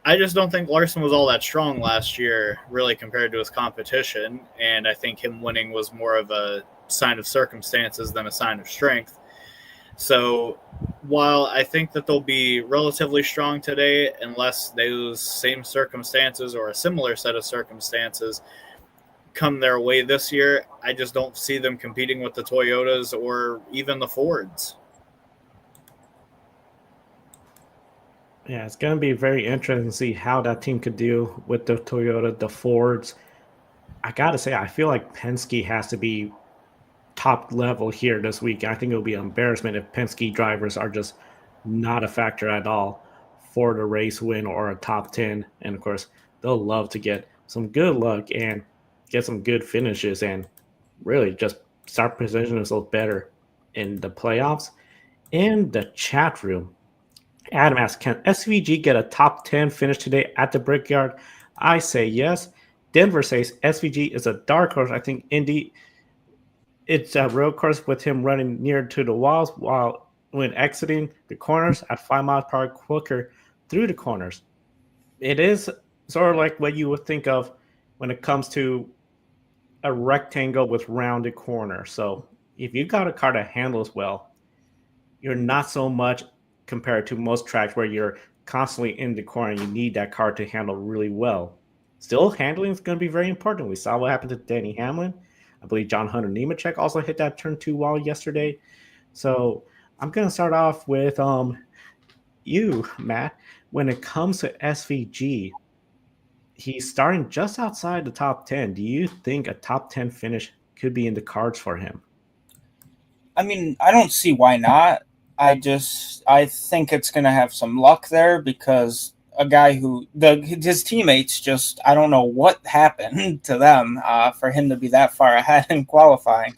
I just don't think Larson was all that strong last year, really, compared to his competition. And I think him winning was more of a sign of circumstances than a sign of strength. So while I think that they'll be relatively strong today, unless those same circumstances or a similar set of circumstances come their way this year, I just don't see them competing with the Toyotas or even the Fords. Yeah, it's going to be very interesting to see how that team could deal with the Toyota, the Fords. I got to say, I feel like Penske has to be top level here this week. I think it'll be an embarrassment if Penske drivers are just not a factor at all for the race win or a top 10. And of course, they'll love to get some good luck and get some good finishes and really just start positioning themselves better in the playoffs. In the chat room, Adam asks, can SVG get a top 10 finish today at the Brickyard? I say yes. Denver says SVG is a dark horse. I think Indy, it's a road course with him running near to the walls while when exiting the corners at 5 miles per hour quicker through the corners. It is sort of like what you would think of when it comes to a rectangle with rounded corners. So if you got a car that handles well, you're not so much compared to most tracks where you're constantly in the corner. You need that car to handle really well. Still, handling is going to be very important. We saw what happened to Denny Hamlin. I believe John Hunter Nemechek also hit that turn 2 wall yesterday. So I'm going to start off with you, Matt. When it comes to SVG, he's starting just outside the top 10. Do you think a top 10 finish could be in the cards for him? I mean, I don't see why not. I think it's going to have some luck there because a guy who his teammates just, I don't know what happened to them for him to be that far ahead in qualifying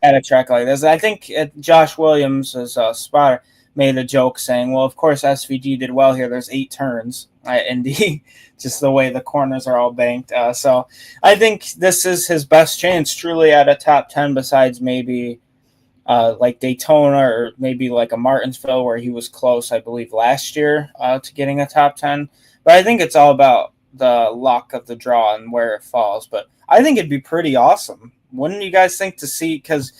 at a track like this. I think Josh Williams, as a spotter, made a joke saying, well, of course SVG did well here. There's 8 turns at Indy, just the way the corners are all banked. So I think this is his best chance truly at a top 10 besides maybe like Daytona or maybe like a Martinsville where he was close, I believe, last year to getting a top 10. But I think it's all about the luck of the draw and where it falls. But I think it'd be pretty awesome. Wouldn't you guys think to see? Because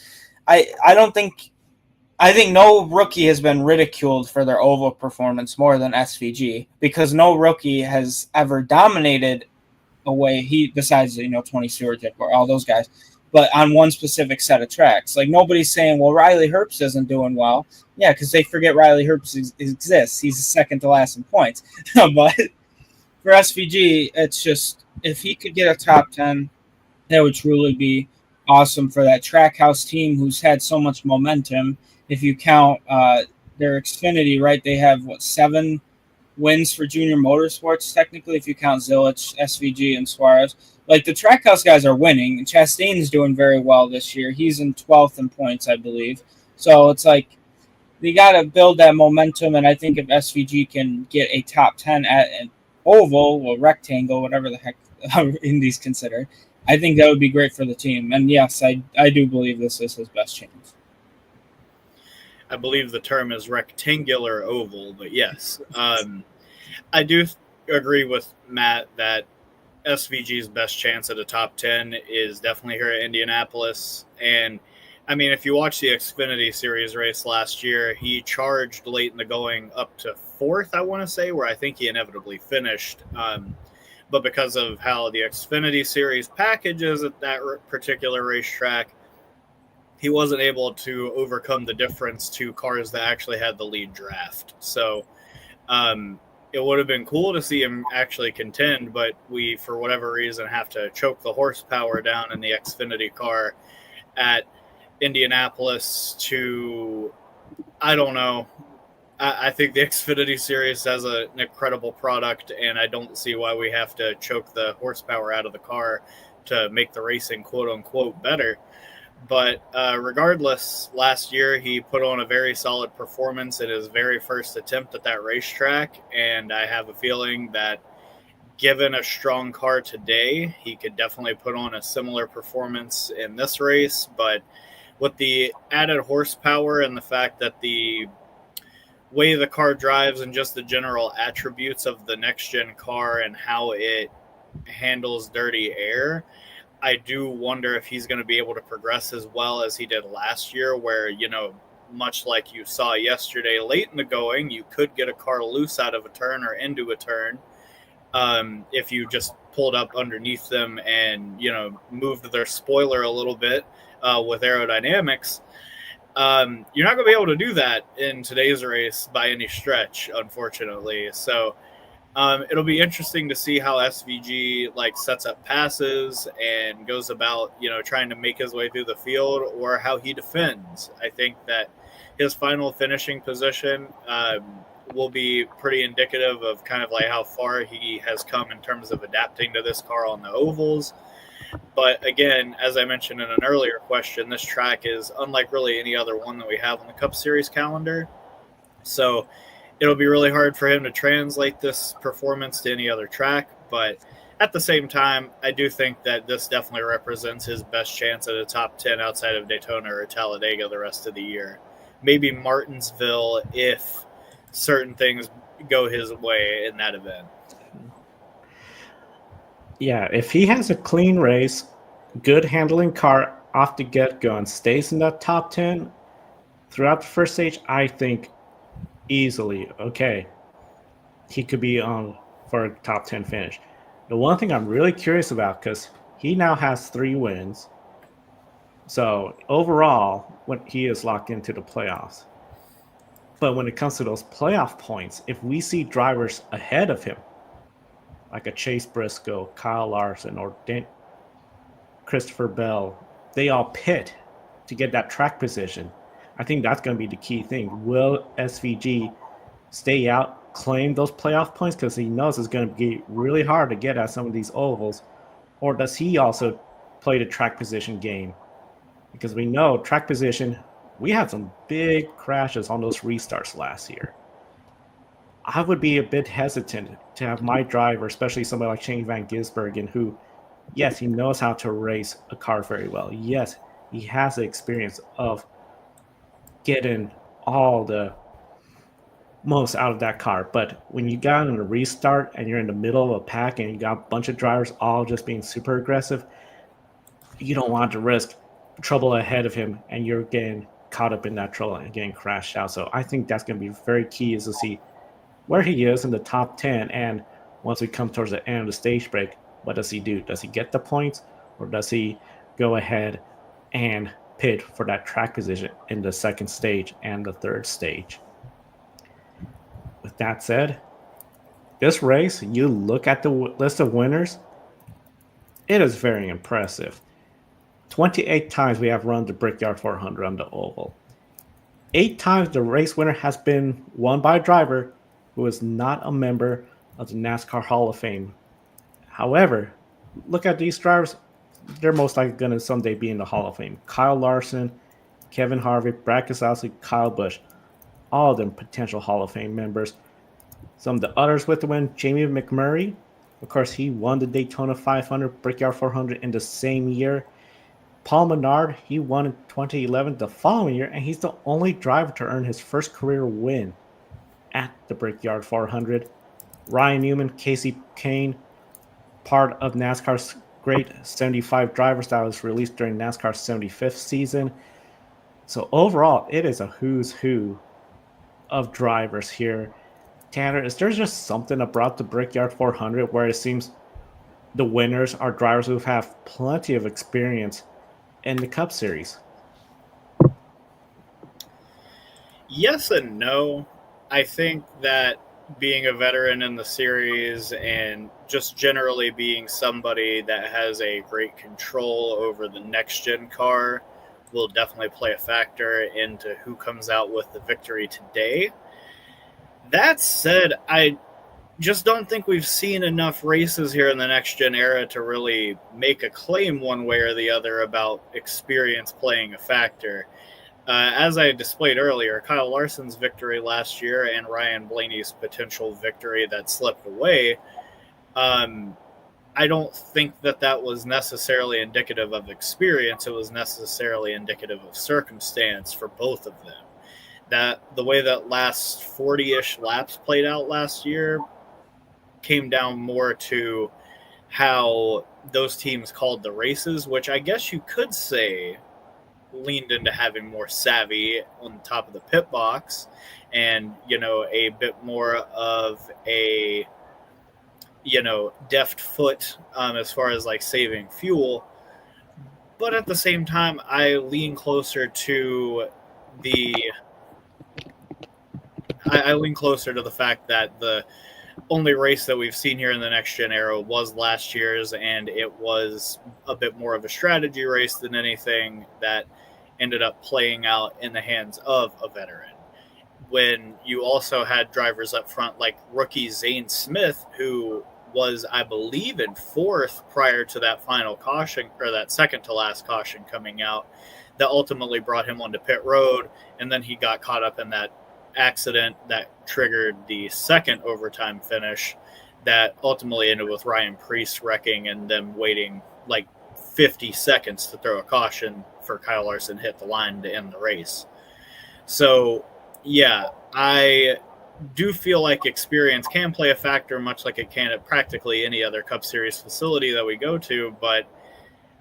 I think no rookie has been ridiculed for their oval performance more than SVG because no rookie has ever dominated a way besides Tony Stewart or all those guys, but on one specific set of tracks. Like nobody's saying, well, Riley Herbst isn't doing well. Yeah, because they forget Riley Herbst exists. He's second to last in points. But for SVG, it's just if he could get a top 10, that would truly be awesome for that Trackhouse team who's had so much momentum. If you count their Xfinity, right, they have, 7 wins for junior motorsports, technically, if you count Zilich, SVG, and Suarez. Like, the Trackhouse guys are winning. Chastain's doing very well this year. He's in 12th in points, I believe. So it's like they got to build that momentum, and I think if SVG can get a top 10 at an oval or rectangle, whatever the heck Indy's considered, I think that would be great for the team. And yes, I do believe this is his best chance. I believe the term is rectangular oval, but yes. I do agree with Matt that SVG's best chance at a top 10 is definitely here at Indianapolis. And, I mean, if you watch the Xfinity Series race last year, he charged late in the going up to 4th, I want to say, where I think he inevitably finished. But because of how the Xfinity Series packages at that particular racetrack, he wasn't able to overcome the difference to cars that actually had the lead draft. So it would have been cool to see him actually contend, but we, for whatever reason, have to choke the horsepower down in the Xfinity car at Indianapolis to, I don't know. I think the Xfinity Series has an incredible product, and I don't see why we have to choke the horsepower out of the car to make the racing quote-unquote better. But regardless, last year he put on a very solid performance in his very first attempt at that racetrack, and I have a feeling that given a strong car today, he could definitely put on a similar performance in this race. But with the added horsepower and the fact that the way the car drives and just the general attributes of the next-gen car and how it handles dirty air, I do wonder if he's going to be able to progress as well as he did last year, where, much like you saw yesterday, late in the going, you could get a car loose out of a turn or into a turn if you just pulled up underneath them and, moved their spoiler a little bit with aerodynamics. You're not going to be able to do that in today's race by any stretch, unfortunately. So it'll be interesting to see how SVG sets up passes and goes about, trying to make his way through the field, or how he defends. I think that his final finishing position will be pretty indicative of kind of how far he has come in terms of adapting to this car on the ovals. But again, as I mentioned in an earlier question, this track is unlike really any other one that we have on the Cup Series calendar. So it'll be really hard for him to translate this performance to any other track. But at the same time, I do think that this definitely represents his best chance at a top 10 outside of Daytona or Talladega the rest of the year. Maybe Martinsville if certain things go his way in that event. Yeah, if he has a clean race, good handling car off the get-go and stays in that top 10 throughout the first stage, I think easily, okay, he could be on for a top 10 finish. The one thing I'm really curious about, because he now has 3 wins. So overall, when he is locked into the playoffs. But when it comes to those playoff points, if we see drivers ahead of him, like a Chase Briscoe, Kyle Larson, or Christopher Bell, they all pit to get that track position. I think that's going to be the key thing. Will SVG stay out, claim those playoff points because he knows it's going to be really hard to get at some of these ovals? Or does he also play the track position game? Because we know track position, we had some big crashes on those restarts last year. I would be a bit hesitant to have my driver, especially somebody like Shane Van Gisbergen, who, yes, he knows how to race a car very well. Yes, he has the experience of getting all the most out of that car. But when you got in a restart and you're in the middle of a pack and you got a bunch of drivers all just being super aggressive, you don't want to risk trouble ahead of him and you're getting caught up in that trouble and getting crashed out. So I think that's going to be very key, is to see where he is in the top 10. And once we come towards the end of the stage break, what does he do? Does he get the points, or does he go ahead and pit for that track position in the second stage and the third stage? With that said, this race, you look at the list of winners, it is very impressive. 28 times we have run the Brickyard 400 on the oval. 8 times the race winner has been won by a driver who is not a member of the NASCAR Hall of Fame. However, look at these drivers. They're most likely going to someday be in the Hall of Fame. Kyle Larson, Kevin Harvick, Brad Keselowski, Kyle Busch, all of them potential Hall of Fame members. Some of the others with the win, Jamie McMurray. Of course, he won the Daytona 500, Brickyard 400 in the same year. Paul Menard, he won in 2011 the following year, and he's the only driver to earn his first career win at the Brickyard 400. Ryan Newman, Casey Kane, part of NASCAR's great 75 drivers that was released during NASCAR's 75th season. So overall, it is a who's who of drivers here. Tanner, is there just something about the Brickyard 400 where it seems the winners are drivers who have plenty of experience in the Cup Series? Yes and no. I think that being a veteran in the series and just generally being somebody that has a great control over the next gen car will definitely play a factor into who comes out with the victory today. That said, I just don't think we've seen enough races here in the next gen era to really make a claim one way or the other about experience playing a factor. As I displayed earlier, Kyle Larson's victory last year and Ryan Blaney's potential victory that slipped away, I don't think that was necessarily indicative of experience. It was necessarily indicative of circumstance for both of them. That the way that last 40-ish laps played out last year came down more to how those teams called the races, which I guess you could say leaned into having more savvy on top of the pit box and, a bit more of a, deft foot as far as like saving fuel. But at the same time, I lean closer to the fact that the only race that we've seen here in the next gen era was last year's, and it was a bit more of a strategy race than anything that ended up playing out in the hands of a veteran. When you also had drivers up front like rookie Zane Smith, who was, I believe, in fourth prior to that final caution, or that second to last caution coming out, that ultimately brought him onto pit road, and then he got caught up in that accident that triggered the second overtime finish that ultimately ended with Ryan Preece wrecking and them waiting like 50 seconds to throw a caution for Kyle Larson hit the line to end the race. So, yeah, I do feel like experience can play a factor, much like it can at practically any other Cup Series facility that we go to, but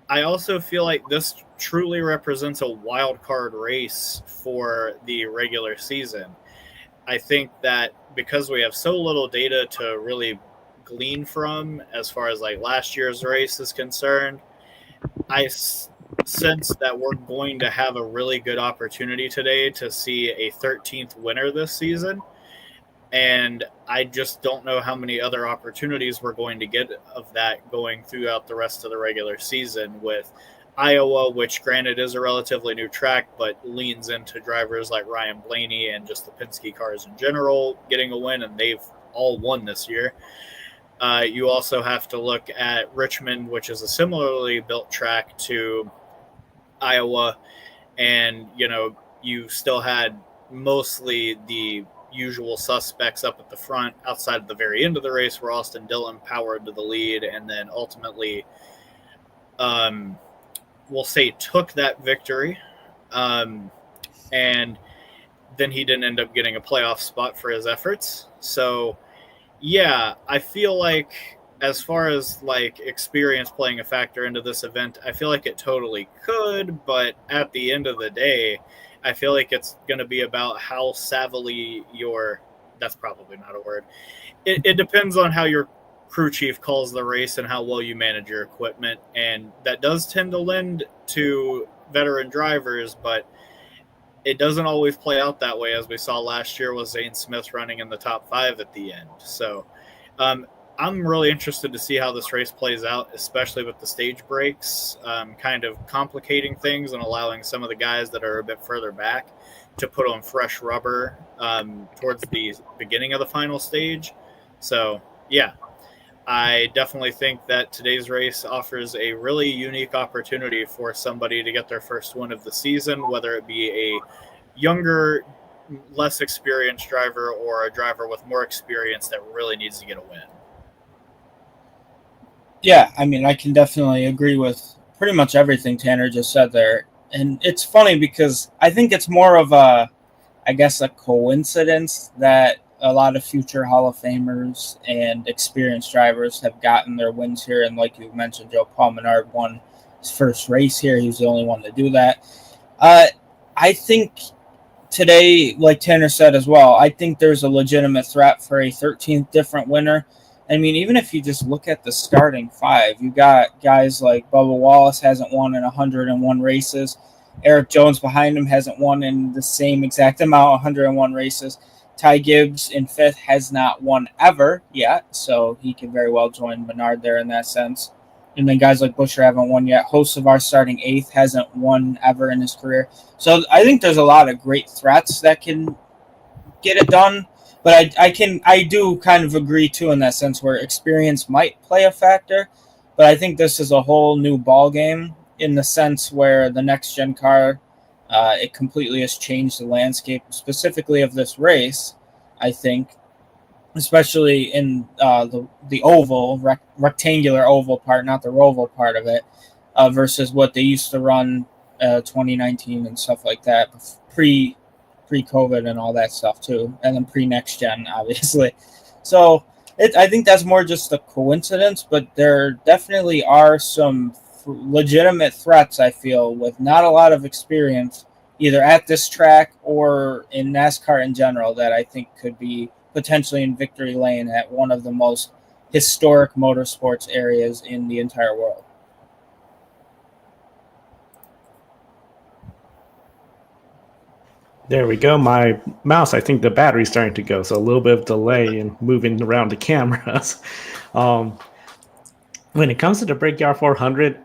I also feel like this truly represents a wild card race for the regular season. I think that because we have so little data to really glean from as far as like last year's race is concerned, sense that we're going to have a really good opportunity today to see a 13th winner this season. And I just don't know how many other opportunities we're going to get of that going throughout the rest of the regular season with Iowa, which granted is a relatively new track, but leans into drivers like Ryan Blaney and just the Penske cars in general getting a win, and they've all won this year. You also have to look at Richmond, which is a similarly built track to Iowa, and you still had mostly the usual suspects up at the front outside of the very end of the race where Austin Dillon powered to the lead and then ultimately we'll say took that victory, and then he didn't end up getting a playoff spot for his efforts. So yeah, I feel like as far as like experience playing a factor into this event, I feel like it totally could, but at the end of the day, I feel like it's going to be about how savvily that's probably not a word. It depends on how your crew chief calls the race and how well you manage your equipment. And that does tend to lend to veteran drivers, but it doesn't always play out that way, as we saw last year with Zane Smith running in the top 5 at the end. So I'm really interested to see how this race plays out, especially with the stage breaks kind of complicating things and allowing some of the guys that are a bit further back to put on fresh rubber towards the beginning of the final stage. So, yeah, I definitely think that today's race offers a really unique opportunity for somebody to get their first win of the season, whether it be a younger, less experienced driver or a driver with more experience that really needs to get a win. Yeah, I mean, I can definitely agree with pretty much everything Tanner just said there. And it's funny because I think it's more of a coincidence that a lot of future Hall of Famers and experienced drivers have gotten their wins here. And like you mentioned, Joe Paul Menard won his first race here. He was the only one to do that. I think today, like Tanner said as well, I think there's a legitimate threat for a 13th different winner. I mean, even if you just look at the starting 5, you got guys like Bubba Wallace hasn't won in 101 races. Eric Jones behind him hasn't won in the same exact amount, 101 races. Ty Gibbs in 5th has not won ever yet, so he could very well join Menard there in that sense. And then guys like Buescher haven't won yet. Hocevar starting 8th hasn't won ever in his career. So I think there's a lot of great threats that can get it done. But I do kind of agree, too, in that sense where experience might play a factor. But I think this is a whole new ball game in the sense where the next-gen car, it completely has changed the landscape, specifically of this race, I think, especially in the oval, rectangular oval part, not the roval part of it, versus what they used to run 2019 and stuff like that, pre-COVID and all that stuff too, and then pre-next gen, obviously. So I think that's more just a coincidence, but there definitely are some legitimate threats, I feel, with not a lot of experience, either at this track or in NASCAR in general, that I think could be potentially in victory lane at one of the most historic motorsports areas in the entire world. There we go. My mouse, I think the battery's starting to go, so a little bit of delay in moving around the cameras. When it comes to the Brickyard 400,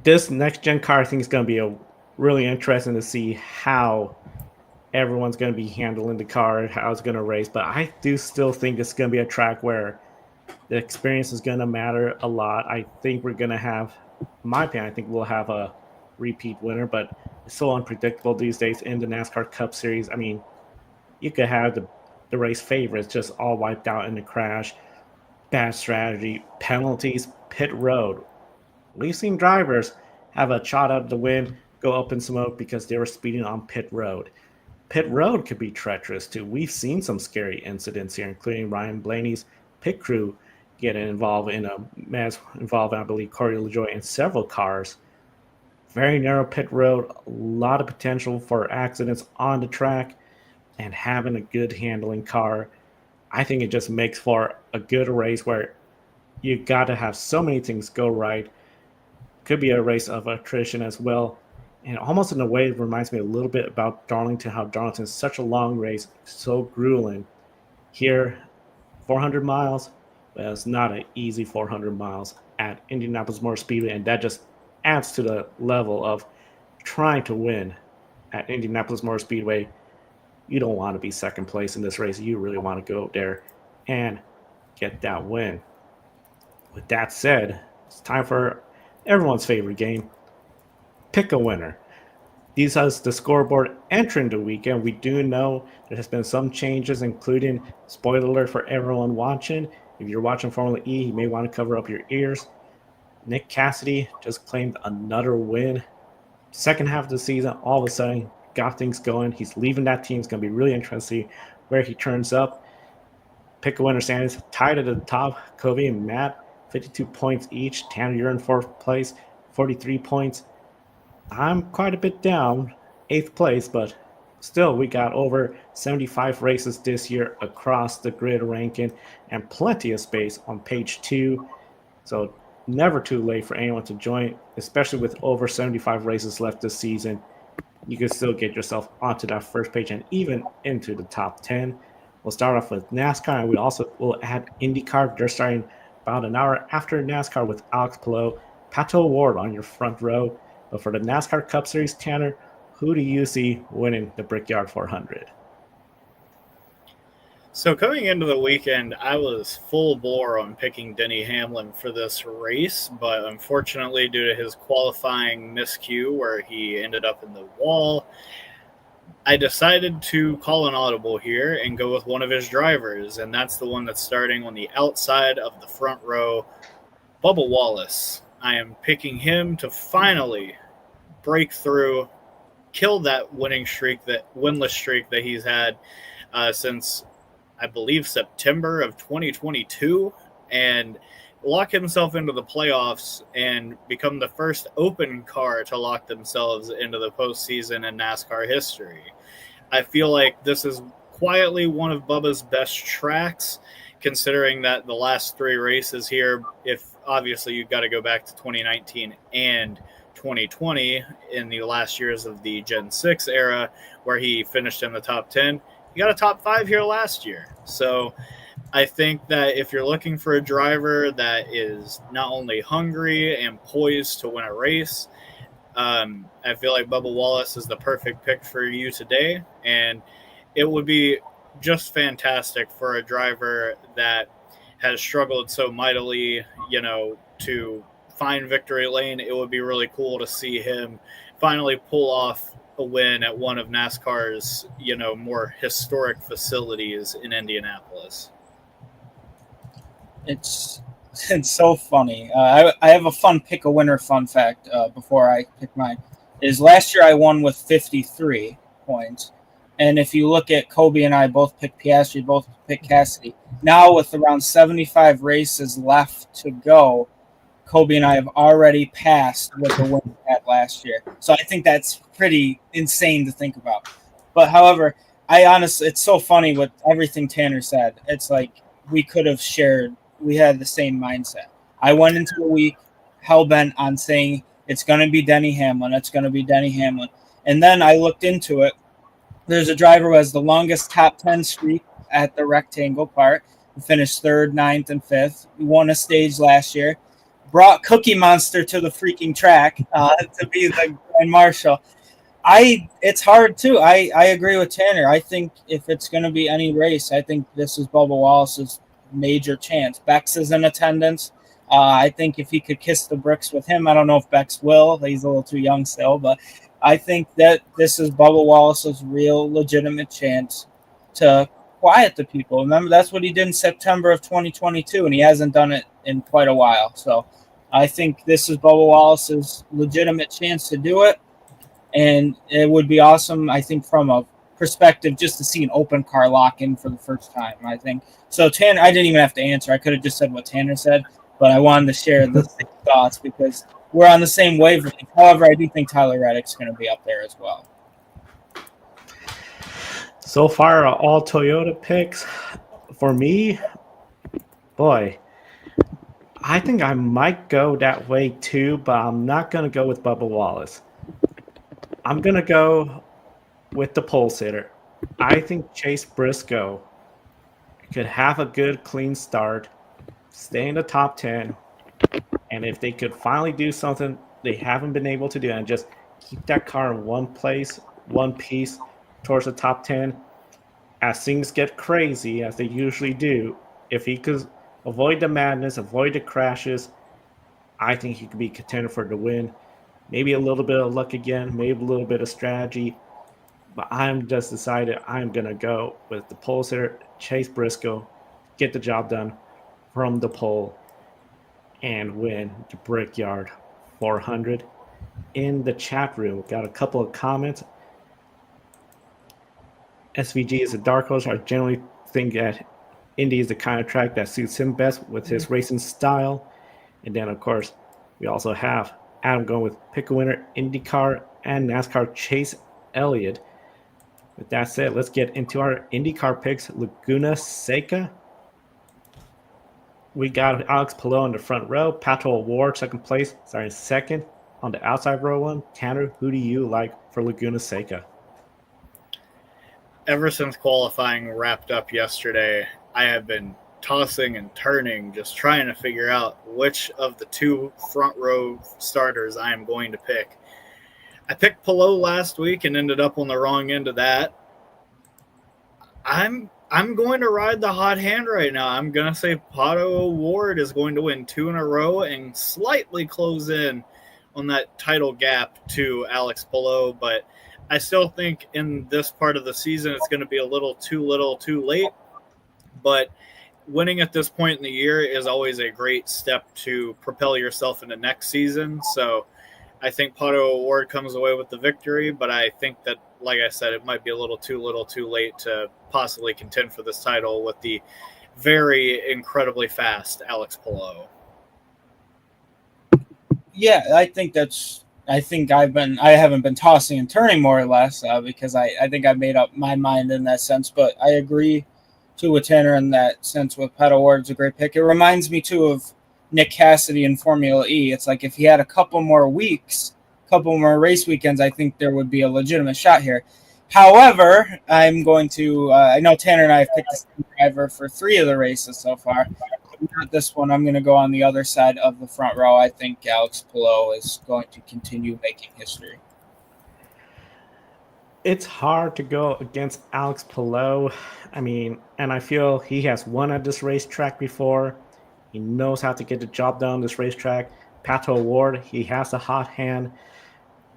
this next-gen car, I think, is going to be really interesting to see how everyone's going to be handling the car, how it's going to race. But I do still think it's going to be a track where the experience is going to matter a lot. I think we're going to have, in my opinion, I think we'll have a repeat winner, but it's so unpredictable these days in the NASCAR Cup Series. I mean, you could have the race favorites just all wiped out in the crash, bad strategy, penalties, pit road. We've seen drivers have a shot at the win, go up in smoke because they were speeding on pit road. Pit road could be treacherous too. We've seen some scary incidents here, including Ryan Blaney's pit crew getting involved in a mess involving, I believe, Corey LaJoie and several cars. Very narrow pit road, a lot of potential for accidents on the track. and having a good handling car, I think it just makes for a good race where you got to have so many things go right. Could be a race of attrition as well. And almost in a way, it reminds me a little bit about Darlington, how Darlington is such a long race, so grueling. Here, 400 miles, well, it's not an easy 400 miles at Indianapolis Motor Speedway, and that just adds to the level of trying to win at Indianapolis Motor Speedway. You don't want to be second place in this race. You really want to go there and get that win. With that said, it's time for everyone's favorite game, pick a winner. These are the scoreboard entering the weekend. We do know there has been some changes, including, spoiler alert for everyone watching, if you're watching Formula E, you may want to cover up your ears. Nick Cassidy just claimed another win. Second half of the season, all of a sudden, got things going. He's leaving that team. It's going to be really interesting where he turns up. Pick a winner standings tied at the top. Kobe and Matt, 52 points each. Tanner, you're in fourth place, 43 points. I'm quite a bit down, eighth place, but still, we got over 75 races this year across the grid ranking and plenty of space on page 2. So never too late for anyone to join, especially with over 75 races left this season. You can still get yourself onto that first page and even into the top 10. We'll start off with NASCAR, and we also will add IndyCar. They're starting about an hour after NASCAR with Alex Palou, Pato Ward on your front row. But for the NASCAR Cup Series, Tanner, who do you see winning the Brickyard 400? So coming into the weekend, I was full bore on picking Denny Hamlin for this race, but unfortunately, due to his qualifying miscue where he ended up in the wall, I decided to call an audible here and go with one of his drivers, and that's the one that's starting on the outside of the front row, Bubba Wallace. I am picking him to finally break through, kill that winless streak that he's had since, I believe, September of 2022, and lock himself into the playoffs and become the first open car to lock themselves into the postseason in NASCAR history. I feel like this is quietly one of Bubba's best tracks, considering that the last 3 races here, if obviously you've got to go back to 2019 and 2020 in the last years of the Gen 6 era, where he finished in the top 10. He got a top 5 here last year. So I think that if you're looking for a driver that is not only hungry and poised to win a race, I feel like Bubba Wallace is the perfect pick for you today. And it would be just fantastic for a driver that has struggled so mightily, to find victory lane. It would be really cool to see him finally pull off a win at one of NASCAR's, more historic facilities in Indianapolis. It's so funny. I have a fun pick a winner fun fact before I pick mine. Is last year I won with 53 points. And if you look at Kobe and I both picked Piastri, both picked Cassidy. Now with around 75 races left to go, Kobe and I have already passed what the win we had last year. So I think that's pretty insane to think about. But however, it's so funny with everything Tanner said. It's like we could have shared, we had the same mindset. I went into the week hell-bent on saying it's going to be Denny Hamlin. It's going to be Denny Hamlin. And then I looked into it. There's a driver who has the longest top 10 streak at the rectangle part. He finished 3rd, 9th, and 5th. He won a stage last year. Brought Cookie Monster to the freaking track to be the Grand Marshal. It's hard too. I agree with Tanner. I think if it's going to be any race, I think this is Bubba Wallace's major chance. Bex is in attendance. I think if he could kiss the bricks with him, I don't know if Bex will. He's a little too young still, but I think that this is Bubba Wallace's real legitimate chance to quiet the people. Remember, that's what he did in September of 2022, and he hasn't done it in quite a while. So I think this is Bubba Wallace's legitimate chance to do it, and it would be awesome, I think, from a perspective just to see an open car lock in for the first time, I think. So Tanner, I didn't even have to answer. I could have just said what Tanner said, but I wanted to share the thoughts because we're on the same wavelength. However, I do think Tyler Reddick's going to be up there as well. So far, all Toyota picks. For me, boy, I think I might go that way too, but I'm not going to go with Bubba Wallace. I'm going to go with the pole sitter. I think Chase Briscoe could have a good, clean start, stay in the top 10, and if they could finally do something they haven't been able to do and just keep that car in one place, one piece towards the top 10, as things get crazy, as they usually do, if he could avoid the madness, avoid the crashes, I think he could be contender for the win. Maybe a little bit of luck again, maybe a little bit of strategy, but I'm just decided I'm going to go with the pole sitter, Chase Briscoe, get the job done from the pole, and win the Brickyard 400. In the chat room, got a couple of comments. SVG is a dark horse. I generally think that Indy is the kind of track that suits him best with his racing style. And then, of course, we also have Adam going with pick a winner, IndyCar and NASCAR Chase Elliott. With that said, let's get into our IndyCar picks. Laguna Seca. We got Alex Palou in the front row. Pato O'Ward, second place, starting second on the outside row one. Tanner, who do you like for Laguna Seca? Ever since qualifying wrapped up yesterday, I have been tossing and turning, just trying to figure out which of the two front row starters I am going to pick. I picked Palou last week and ended up on the wrong end of that. I'm going to ride the hot hand right now. I'm going to say Pato O'Ward is going to win 2 in a row and slightly close in on that title gap to Alex Palou, but I still think in this part of the season it's going to be a little too late. But winning at this point in the year is always a great step to propel yourself into next season. So I think Pato O'Ward comes away with the victory, but I think that, like I said, it might be a little too late to possibly contend for this title with the very incredibly fast Alex Palou. Yeah, I haven't been tossing and turning more or less because I think I've made up my mind in that sense. But I agree too with Tanner in that sense. With Pato O'Ward's a great pick. It reminds me too of Nick Cassidy in Formula E. It's like if he had a couple more weeks, couple more race weekends, I think there would be a legitimate shot here. However, I'm going to I know Tanner and I have picked the same driver for 3 of the races so far. Not this one. I'm going to go on the other side of the front row. I think Alex Palou is going to continue making history. It's hard to go against Alex Palou. I mean, and I feel he has won at this racetrack before. He knows how to get the job done on this racetrack. Pato O'Ward, he has a hot hand.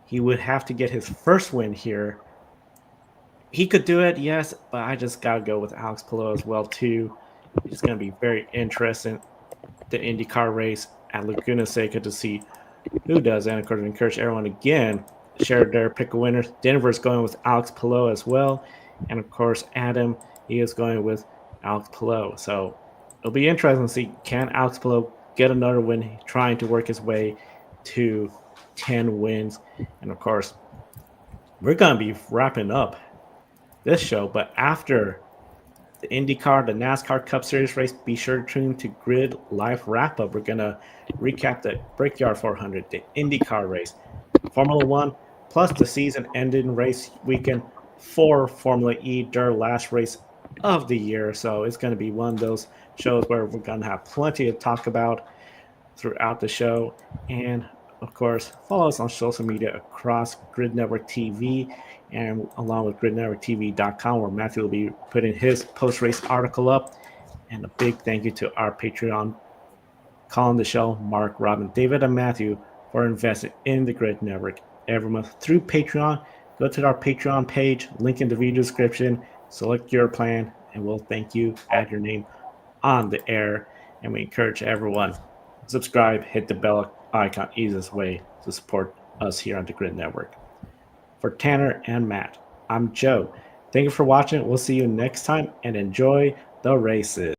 He would have to get his first win here. He could do it, yes, but I just got to go with Alex Palou as well, too. It's going to be very interesting, the IndyCar race at Laguna Seca, to see who does. And, of course, we encourage everyone again to share their pick a winner. Denver's going with Alex Palou as well. And, of course, Adam, he is going with Alex Palou. So it'll be interesting to see, can Alex Palou get another win, trying to work his way to 10 wins. And, of course, we're going to be wrapping up this show. But after the IndyCar, the NASCAR Cup Series race, be sure to tune to Grid Live Wrap-Up. We're going to recap the Brickyard 400, the IndyCar race, Formula One, plus the season-ending race weekend for Formula E, their last race of the year. So it's going to be one of those shows where we're going to have plenty to talk about throughout the show. And, of course, follow us on social media across Grid Network TV and along with gridnetworktv.com, where Matthew will be putting his post-race article up. And a big thank you to our Patreon calling the show, Mark, Robin, David, and Matthew, for investing in the Grid Network every month through Patreon. Go to our Patreon page, link in the video description, select your plan, and we'll thank you, add your name on the air. And we encourage everyone, subscribe, hit the bell icon, easiest way to support us here on the Grid Network. For Tanner and Matt, I'm Joe. Thank you for watching. We'll see you next time, and enjoy the races.